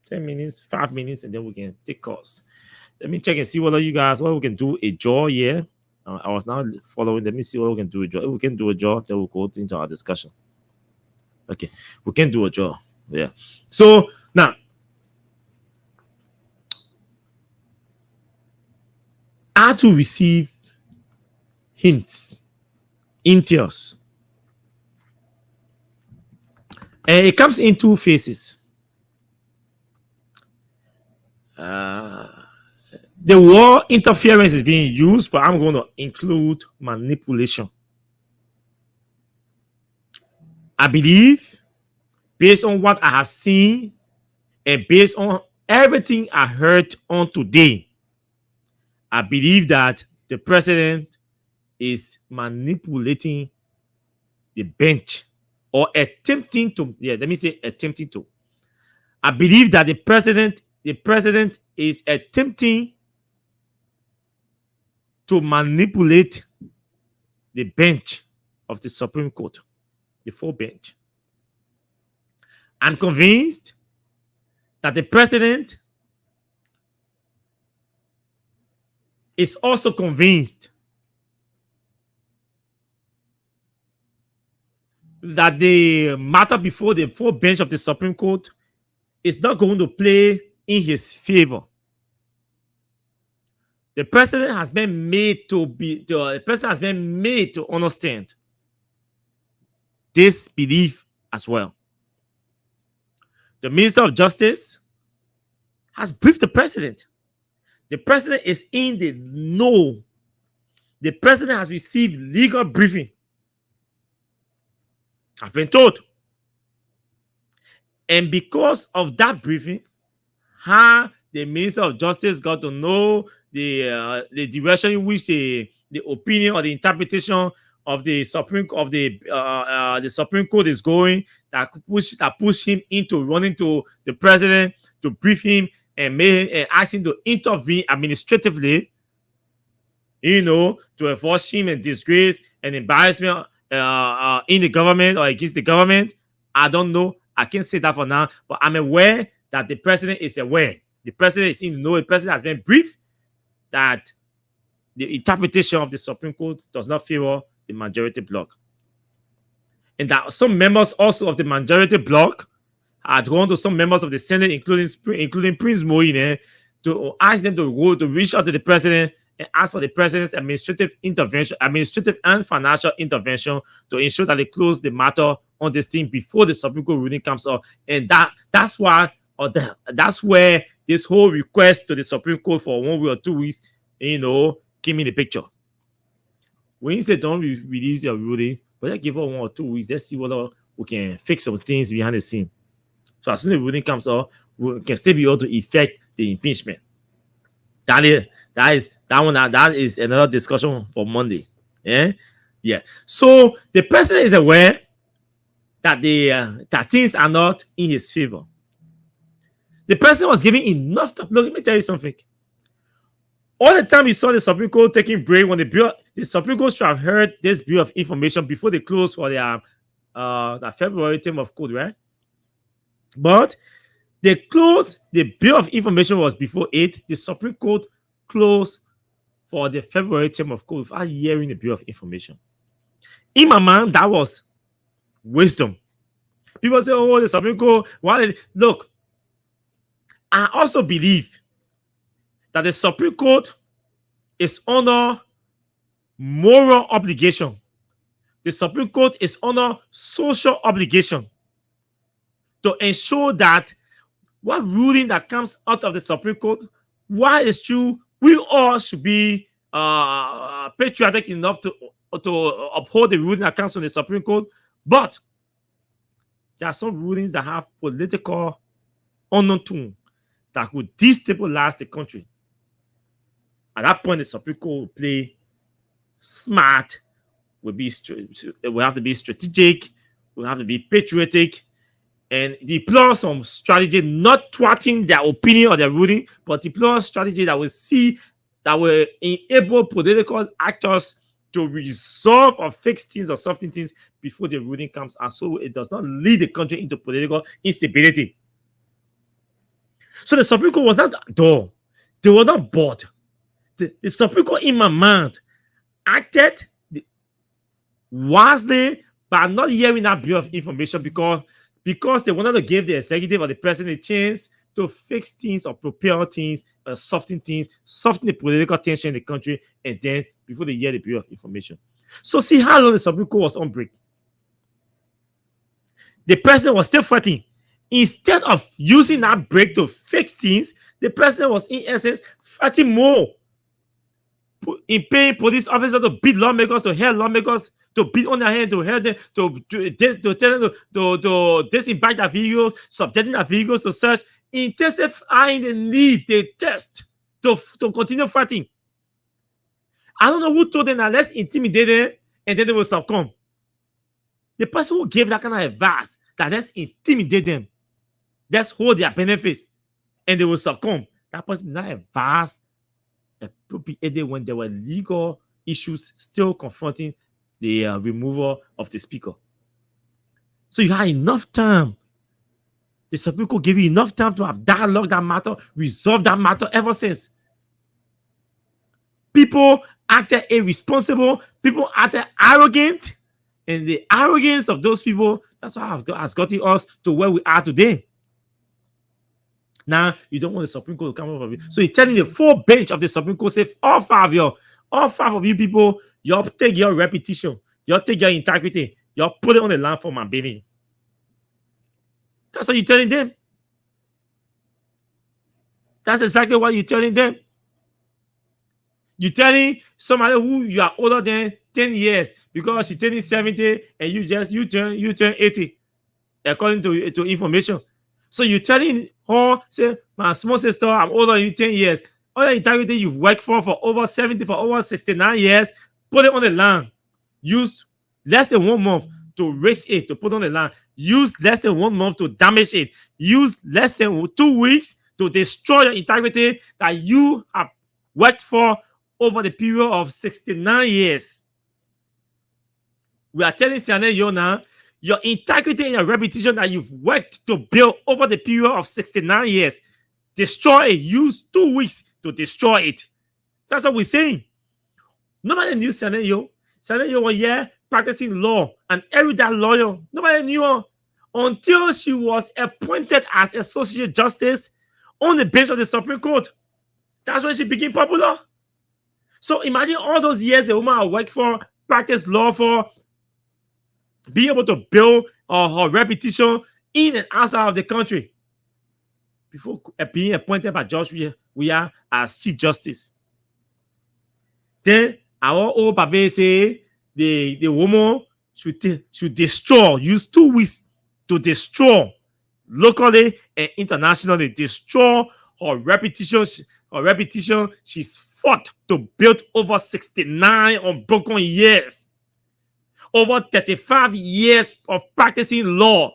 10 minutes, 5 minutes, and then we can take calls. Let me check and see whether we can do a draw here. I was now following. Let me see what we can do a draw. If we can do a draw, then we'll go into our discussion. Okay, we can do a draw. Yeah. So now, how to receive hints, intel. And it comes in two phases. The word interference is being used, but I'm going to include manipulation. I believe, based on what I have seen and based on everything I heard on today, I believe that the president is manipulating the bench or attempting to. I believe that the president is attempting to manipulate the bench of the Supreme Court, the full bench. I'm convinced that the president is also convinced that the matter before the full bench of the Supreme Court is not going to play in his favor. The president has been made to understand this belief as well. The Minister of Justice has briefed the president. The president is in the know. The president has received legal briefing. I've been told. And because of that briefing, how the Minister of Justice got to know the direction in which the opinion or the interpretation of the Supreme Court is going, that push him into running to the president to brief him and ask him to intervene administratively, to enforce shame and disgrace and embarrassment in the government or against the government. I don't know. I can't say that for now, but I'm aware that the president is aware. The president is in the know. The president has been briefed that the interpretation of the Supreme Court does not favor the majority bloc. And that some members also of the majority bloc had gone to some members of the Senate, including Prince Moine, to ask them to reach out to the president and ask for the president's administrative and financial intervention to ensure that they close the matter on this thing before the Supreme Court ruling comes up. And that's where this whole request to the Supreme Court for 1 week or 2 weeks, came in the picture. When you say don't release your ruling, but let's give her 1 or 2 weeks, let's see whether we can fix some things behind the scene. So as soon as the ruling comes up, we can still be able to effect the impeachment. That is another discussion for Monday. Yeah. So the president is aware that that things are not in his favor. The president was giving enough time. Look, let me tell you something. All the time you saw the Supreme Court taking break when the Supreme Court should have heard this bill of information before they closed for their February term of court, right? But they closed, the bill of information was before 8. The Supreme Court closed for the February term of court without hearing the bill of information. In my mind, that was wisdom. People say, oh, the Supreme Court, look, I also believe that the Supreme Court is under moral obligation. The Supreme Court is under social obligation to ensure that what ruling that comes out of the Supreme Court, while it's true, we all should be patriotic enough to uphold the ruling that comes from the Supreme Court. But there are some rulings that have political undertone that could destabilize the country. At that point, the Supreme Court will play smart. Will have to be strategic. Will have to be patriotic, and deploy some strategy, not thwarting their opinion or their ruling, but deploy a strategy that will enable political actors to resolve or fix things or soften things before the ruling comes, and so it does not lead the country into political instability. So the Supreme Court was not dull. They were not bored. The Supreme Court, in my mind, acted wisely by not hearing that bill of information because they wanted to give the executive or the president a chance to fix things or prepare things, soften the political tension in the country, and then before they hear the bill of information. So see how long the Supreme Court was on break. The president was still fighting. Instead of using that break to fix things, the president was in essence fighting more in paying police officers to beat lawmakers, to hear lawmakers, to beat on their hand, to hear them, to tell them to disinfect their vehicles, subjecting their vehicles to search, intensifying the need, the test to continue fighting. I don't know who told them that let's intimidate them and then they will succumb. The person who gave that kind of advice, that let's intimidate them, let's hold their benefits, and they will succumb. That person did not advise appropriately when there were legal issues still confronting the removal of the speaker. So you had enough time. The Supreme Court gave you enough time to have dialogue that matter, resolve that matter. Ever since, people acted irresponsible, people acted arrogant, And the arrogance of those people, that's what has gotten us to where we are today. Now, you don't want the Supreme Court to come over you. So you're telling the full bench of the Supreme Court, say, all five of you people, y'all take your reputation, y'all take your integrity, y'all put it on the line for my baby. That's what you're telling them. That's exactly what you're telling them. You're telling somebody who you are older than 10 years because she's turning 70 and you turn 80, according to information. So you're telling her, say, my small sister, I'm older than you 10 years. All the integrity you've worked for over 70, for over 69 years, put it on the line. Use less than 1 month to raise it, to put on the line. Use less than 1 month to damage it. Use less than 2 weeks to destroy your integrity that you have worked for over the period of 69 years. We are telling Siane Yo now, your integrity and your reputation that you've worked to build over the period of 69 years, destroy it. Use 2 weeks to destroy it. That's what we're saying. Nobody knew Siane Yo. Siane Yo was here practicing law, and every day lawyer. Nobody knew her until she was appointed as Associate Justice on the bench of the Supreme Court. That's when she became popular. So imagine all those years the woman I worked for, practiced law for, be able to build her reputation in and outside of the country before being appointed by Judge we are as Chief Justice. Then our old Babe say the woman should destroy, use 2 weeks to destroy locally and internationally, destroy her reputation. Her reputation she's fought to build over 69 unbroken years. Over 35 years of practicing law.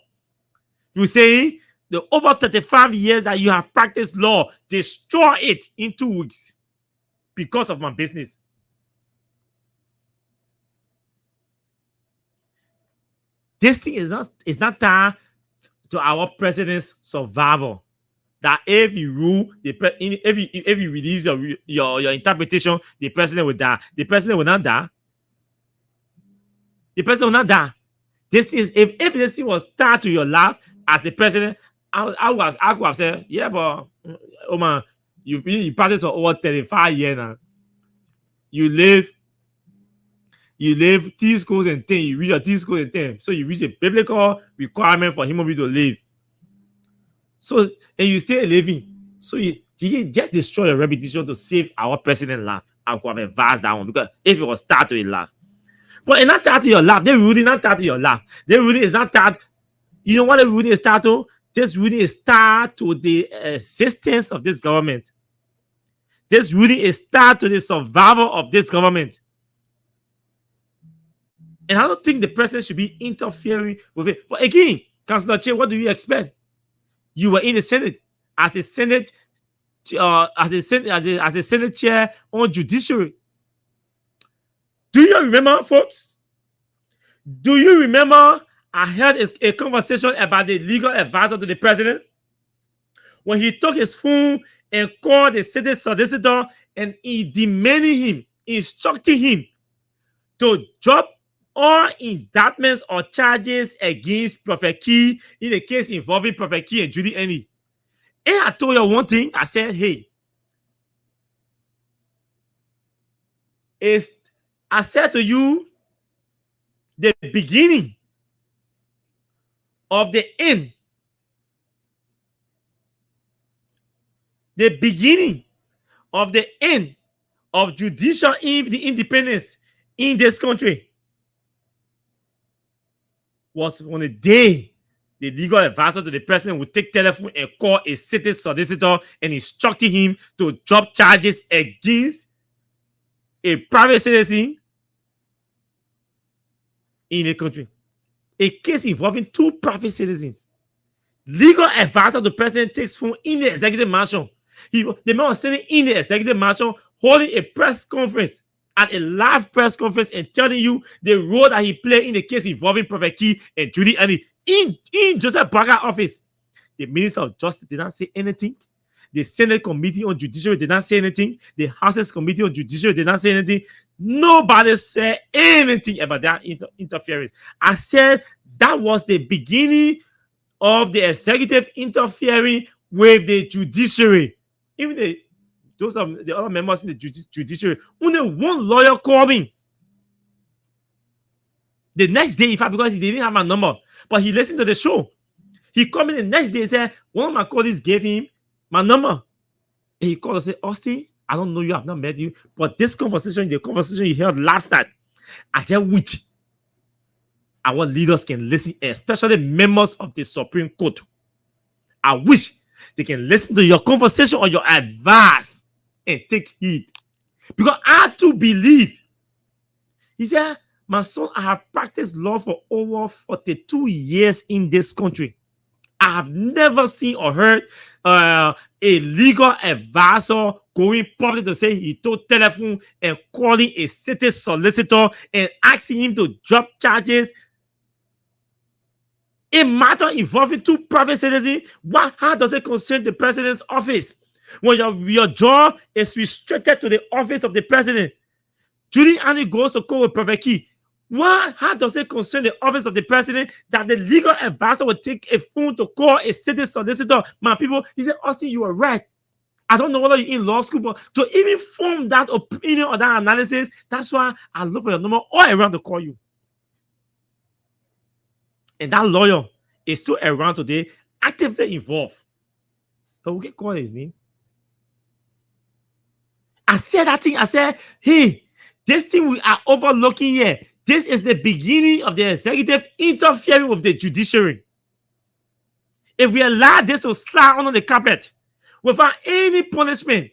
You say the over 35 years that you have practiced law, destroy it in 2 weeks because of my business. This thing is not tied to our president's survival. That if you rule, if you release your interpretation, the president will die. The president will not die. The president will not die. This is if this thing was tied to your life as the president, I would have said, yeah, but oh man, you practice for over 35 years now. You live T schools and 10. You reach your T school and 10. So you reach a biblical requirement for human being to live. So and you stay living. So you just destroy your reputation to save our president life. I could have advised that one because if it was tied to his life. But it's not tied to your life. They really not tied to your life. They really is not tied. You know what the ruling is tied to? This ruling is tied to the existence of this government. This ruling is tied to the survival of this government. And I don't think the president should be interfering with it. But again, Councillor Che, what do you expect? You were in the Senate as a Senate chair on judiciary. Do you remember, folks? Do you remember I had a conversation about the legal advisor to the president when he took his phone and called the Senate solicitor and he demanded him, instructing him to drop all indictments or charges against Prophet Key in the case involving Prophet Key and Judy Annie. And I told you one thing. I said, hey, I said to you, the beginning of the end. The beginning of the end of judicial independence in this country was on the day the legal advisor to the president would take telephone and call a city solicitor and instructing him to drop charges against a private citizen in a country. A case involving two private citizens. Legal advisor to the president takes phone in the executive mansion. The man was standing in the executive mansion holding a press conference, at a live press conference, and telling you the role that he played in the case involving Prophet Key and Judy Annie in Joseph Braga's office. The Minister of Justice did not say anything. The Senate Committee on Judiciary did not say anything. The House's Committee on Judiciary did not say anything. Nobody said anything about that interference. I said that was the beginning of the executive interfering with the judiciary. Even those of the other members in the judiciary, only one lawyer called me. The next day, in fact, because he didn't have my number, but he listened to the show. He called me the next day and said, one of my colleagues gave him my number. And he called and said, Austin, I don't know you, I've not met you, but this conversation, the conversation you heard last night, I just wish our leaders can listen, especially members of the Supreme Court. I wish they can listen to your conversation or your advice and take heed. Because I too believe. He said, my son, I have practiced law for over 42 years in this country. I have never seen or heard a legal advisor going public to say he told telephone and calling a city solicitor and asking him to drop charges. A matter involving two private citizens, how does it concern the president's office? When your job is restricted to the office of the president, Giuliani goes to court with Private Key. How does it concern the office of the president that the legal advisor will take a phone to call a city solicitor? My people, he said, Austin, you are right. I don't know whether you're in law school, but to even form that opinion or that analysis, that's why I look for your number all around to call you. And that lawyer is still around today, actively involved. But we can call his name. I said that thing. I said, hey, this thing we are overlooking here, this is the beginning of the executive interfering with the judiciary. If we allow this to slide under the carpet without any punishment,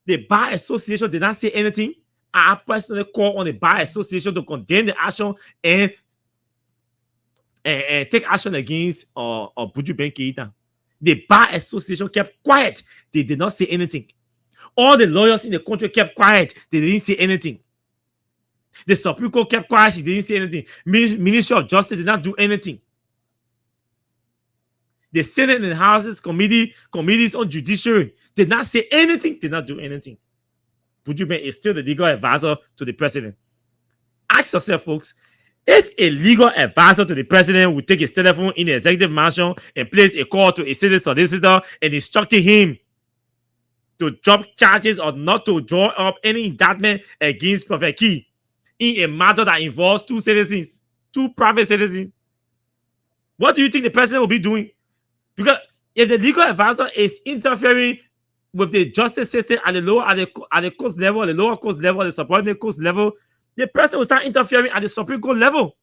the Bar Association did not say anything. I personally called on the Bar Association to condemn the action and take action against Buju Ben Keita. The Bar Association kept quiet. They did not say anything. All the lawyers in the country kept quiet. They didn't say anything. The Supreme Court kept quiet. She didn't say anything. Ministry of Justice did not do anything. The Senate and Houses committees on judiciary did not say anything, did not do anything. Buju Ben is still the legal advisor to the president. Ask yourself, folks, if a legal advisor to the president would take his telephone in the executive mansion and place a call to a city solicitor and instructing him to drop charges or not to draw up any indictment against Prophet Key in a matter that involves two citizens, two private citizens, what do you think the president will be doing? Because if the legal advisor is interfering with the justice system at the court level, the lower court level, the subordinate court level, the president will start interfering at the Supreme Court level.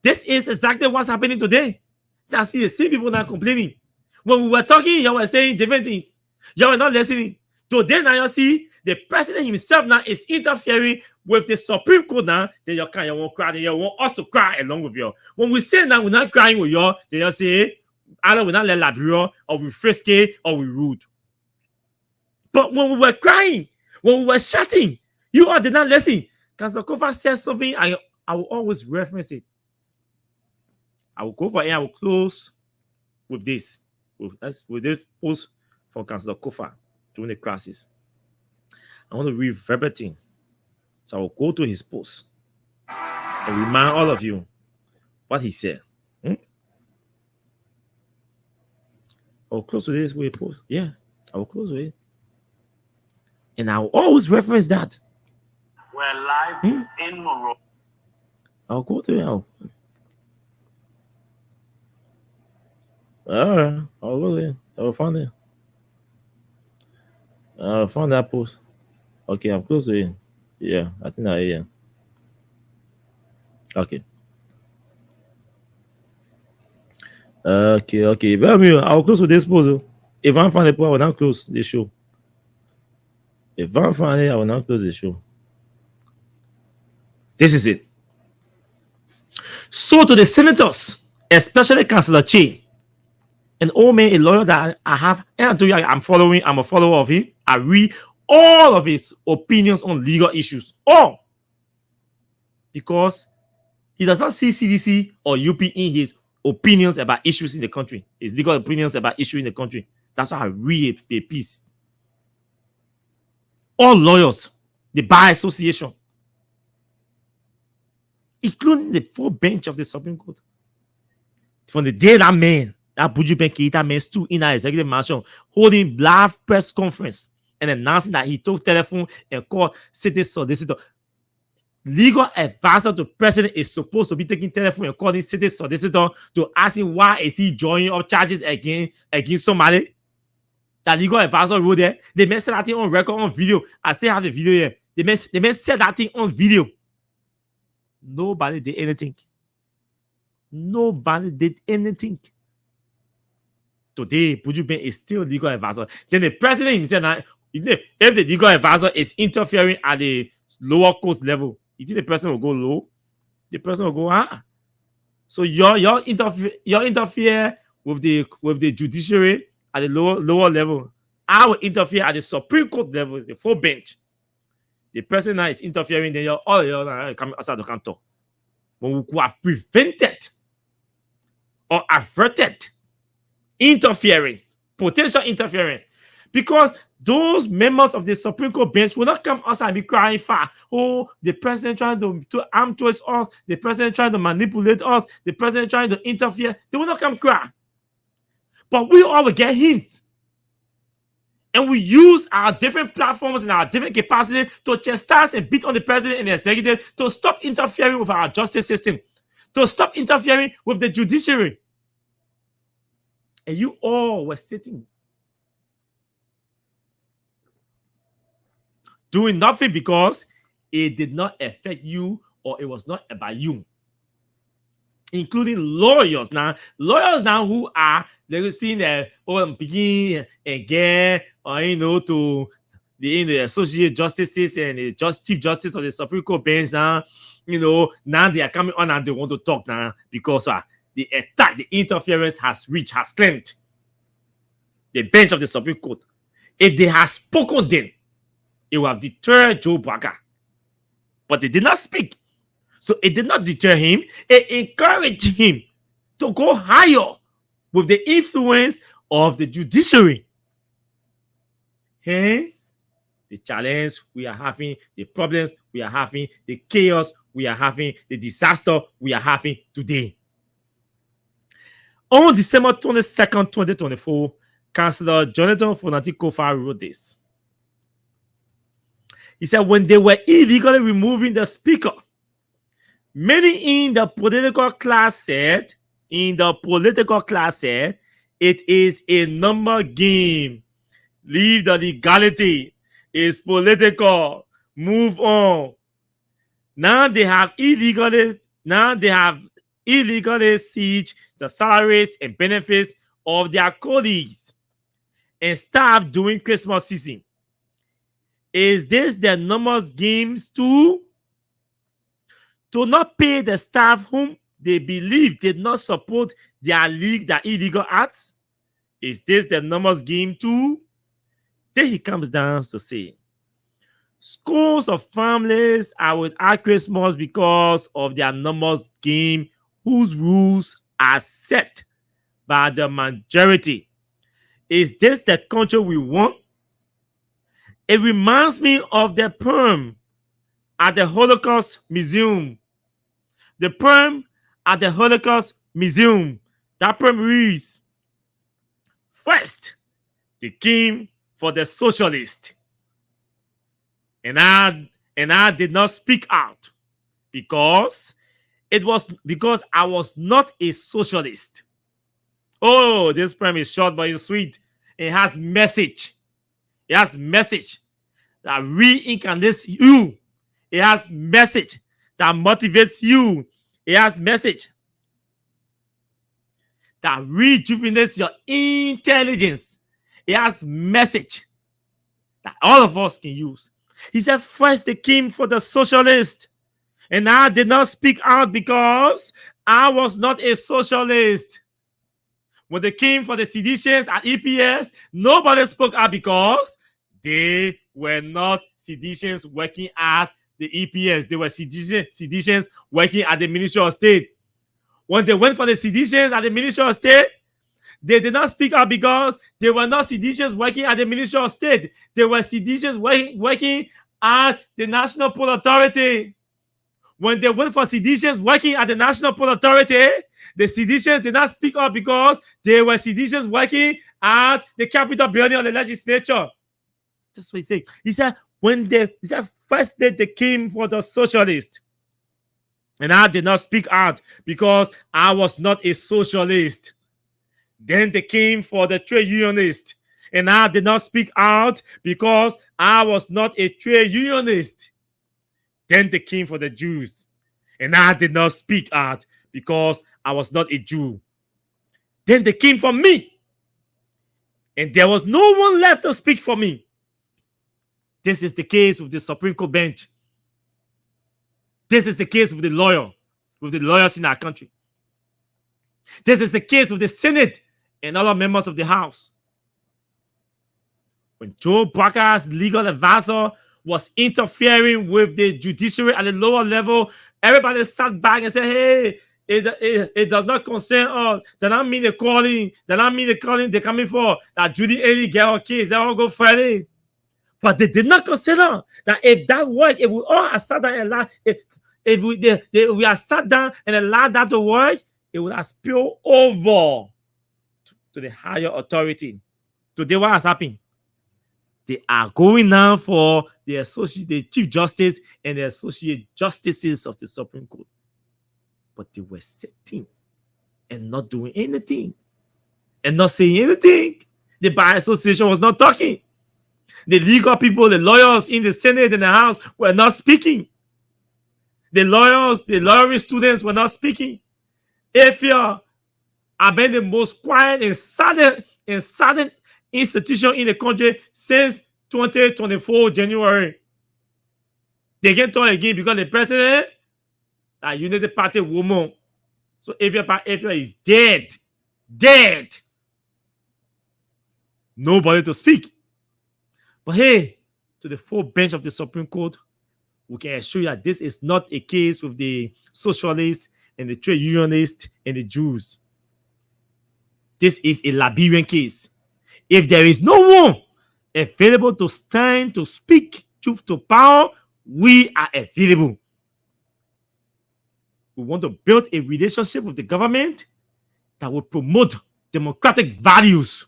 This is exactly what's happening today. That's the same people now complaining. When we were talking, you were saying different things. You were not listening. Today now you see the president himself now is interfering with the Supreme Court now. Then you won't cry. Then you want us to cry along with you. When we say now we're not crying with you, then you say either we're not let laborious or we frisky or we rude. But when we were crying, when we were shouting, you all did not listen. Councillor Kofa says something, I will always reference it. I will go for it. I will close with this. With this post for Councillor Kofa during the crisis. I want to read verbatim. So I will go to his post and remind all of you what he said. I will close with this with a post. Yeah, I will close with it. And I will always reference that. We're live in Morocco. I'll go to it. All right, I'll go there. I will find it. I found that post. Okay, I'm close to it. Yeah, I think I am. Okay. Okay. But I'll close with this post. If I find the post, I will not close the show. If I find it, I will not close the show. This is it. So to the senators, especially Councillor Che, an old man, a lawyer that I have, and I tell you, I'm a follower of him. I read all of his opinions on legal issues. All. Because he does not see CDC or UP in his opinions about issues in the country. His legal opinions about issues in the country. That's why I read a piece. All lawyers, the Bar Association, including the full bench of the Supreme Court. From the day that Buju Ben Keita man stood in our executive mansion holding live press conference and announcing that he took telephone and called city solicitor. Legal advisor to president is supposed to be taking telephone and calling city solicitor to ask him why is he joining up charges against somebody. That legal advisor wrote there. They may said that thing on record, on video. I still have the video here. They may said that thing on video. Nobody did anything. Nobody did anything. Today, Buju Ben is still legal advisor. Then the president himself, now, if the legal advisor is interfering at the lower court level, you think the person will go low? The person will go high. So you interfere with the judiciary at the lower level. I will interfere at the Supreme Court level, the full bench. The person now is interfering, then you're coming outside the counter. But we could have prevented or averted interference, potential interference, because those members of the Supreme Court bench will not come outside and be crying far. Oh, the president trying to arm towards us, the president trying to manipulate us, the president trying to interfere. They will not come cry. But we all will get hints. And we use our different platforms and our different capacity to chastise and beat on the president and the executive to stop interfering with our justice system, to stop interfering with the judiciary. And you all were sitting, doing nothing because it did not affect you or it was not about you. Including lawyers now who are seeing that begin again, or to the associate justices and the chief justice of the Supreme Court bench now, now they are coming on and they want to talk now because the attack, the interference has claimed the bench of the Supreme Court. If they had spoken then, it would have deterred Joe Bwaga. But they did not speak. So it did not deter him. It encouraged him to go higher with the influence of the judiciary. Hence, the challenge we are having, the problems we are having, the chaos we are having, the disaster we are having today. On December 22nd, 2024, Councillor Jonathan Fonati-Kofa wrote this. He said, when they were illegally removing the speaker, many in the political class said, it is a number game. Leave the legality. It's political. Move on. Now they have illegally sieged the salaries and benefits of their colleagues and staff during Christmas season. Is this the numbers games too? To not pay the staff whom they believe did not support their illegal acts? Is this the numbers game too? Then he comes down to say, scores of families are without Christmas because of their numbers game whose rules are set by the majority. Is this the country we want? It reminds me of the poem at the Holocaust Museum. The poem at the Holocaust Museum. That poem reads, first, they came for the socialist. And I did not speak out because I was not a socialist. Oh, this poem is short but it's sweet. It has message. It has message that reincarnates you. It has message that motivates you. It has message that rejuvenates your intelligence. It has message that all of us can use. He said, first they came for the socialist. And I did not speak out because I was not a socialist. When they came for the seditionists at EPS, nobody spoke out because they were not seditionists working at the EPS. They were seditionists working at the Ministry of State. When they went for the seditionists at the Ministry of State, they did not speak out because they were not seditionists working at the Ministry of State. They were seditionists working at the National Port Authority. When they went for seditious working at the National Port Authority, the seditious did not speak up because they were seditious working at the Capitol building of the legislature. That's what he said. He said, first day they came for the socialist. And I did not speak out because I was not a socialist. Then they came for the trade unionist. And I did not speak out because I was not a trade unionist. Then they came for the Jews. And I did not speak out because I was not a Jew. Then they came for me. And there was no one left to speak for me. This is the case with the Supreme Court bench. This is the case with the lawyers in our country. This is the case with the Senate and other members of the House. When Joe Barker's legal advisor was interfering with the judiciary at the lower level, everybody sat back and said, hey, it does not concern us. That not mean they're calling. That not mean they're coming for that Judy Haley get her case. They all go Friday. But they did not consider that if that work, if we all are sat down and allow, if we are sat down and allow that to work, it would have spilled over to the higher authority. Today, what has happened? They are going now for the Chief Justice and the Associate Justices of the Supreme Court. But they were sitting and not doing anything and not saying anything. The Bar Association was not talking. The legal people, the lawyers in the Senate and the House were not speaking. The lawyers, the lawyering students were not speaking. APRIL have been the most quiet and silent institution in the country since 2024 January. They can't talk again because the president, a United Party woman. So APRIL is dead. Dead. Nobody to speak. But hey, to the full bench of the Supreme Court, we can assure you that this is not a case with the socialists and the trade unionists and the Jews. This is a Liberian case. If there is no one available to stand to speak truth to power, we are available. We want to build a relationship with the government that will promote democratic values,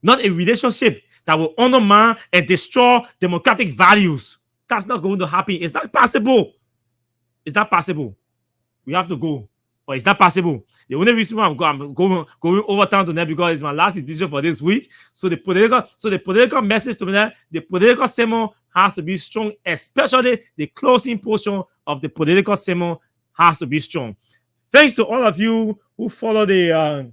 not a relationship that will undermine and destroy democratic values. That's not going to happen. It's not possible. It's not possible. We have to go. But it's not possible. The only reason why I'm going over town tonight because it's my last edition for this week. So the political message to me, the political sermon has to be strong, especially the closing portion of the political sermon has to be strong. Thanks to all of you who follow the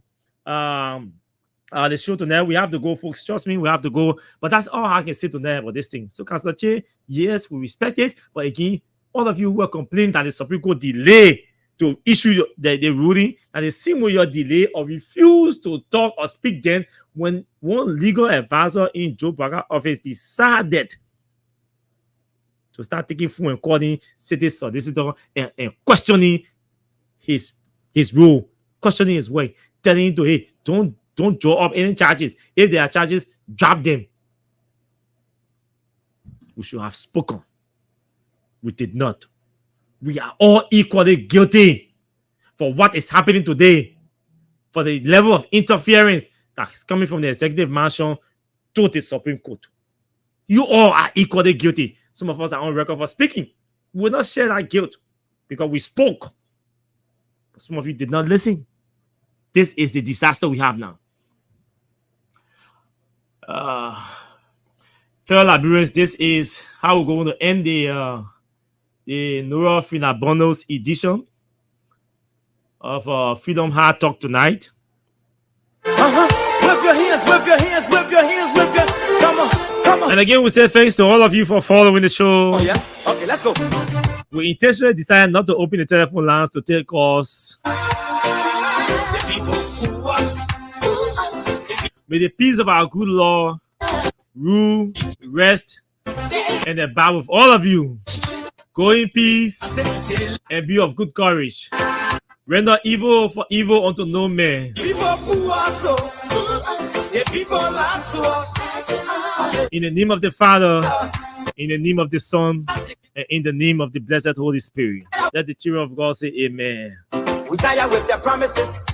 show tonight. We have to go, folks. Trust me, we have to go. But that's all I can say tonight about this thing. So, Councillor Che, yes, we respect it. But again, all of you who are complaining that the Supreme Court delay to issue the ruling, and it seems with your delay or refuse to talk or speak then when one legal advisor in Joe Barker's office decided to start taking phone and calling city solicitor and questioning his role, questioning his work, telling him to, hey, don't draw up any charges. If there are charges, drop them. We should have spoken. We did not. We are all equally guilty for what is happening today, for the level of interference that is coming from the executive mansion to the Supreme Court. You all are equally guilty. Some of us are on record for speaking. We will not share that guilt because we spoke. But some of you did not listen. This is the disaster we have now. Fellow Liberians, this is how we're going to end the Nora Finabono's edition of Freedom Hard Talk tonight. Whip your hands, whip your hands, whip your hands, whip your... Come on. And again, we say thanks to all of you for following the show. Oh, yeah? Okay, let's go. We intentionally decided not to open the telephone lines to take calls. May the peace of our good Lord rule, rest, and abide with all of you. Go in peace and be of good courage. Render evil for evil unto no man. In the name of the Father, In the name of the Son and in the name of the blessed Holy Spirit. Let the children of God say amen. We tire with the promises.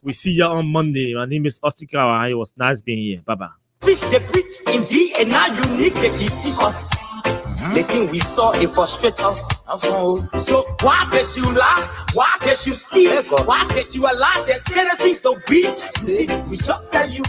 We see you on Monday. My name is Ostikawa. It was nice being here. Bye-bye. Preach the preach indeed, and now you need to deceive us. The thing we saw, it frustrates us. So why does you lie? Why does you steal? Why does you allow the citizens to be? See, we just tell you.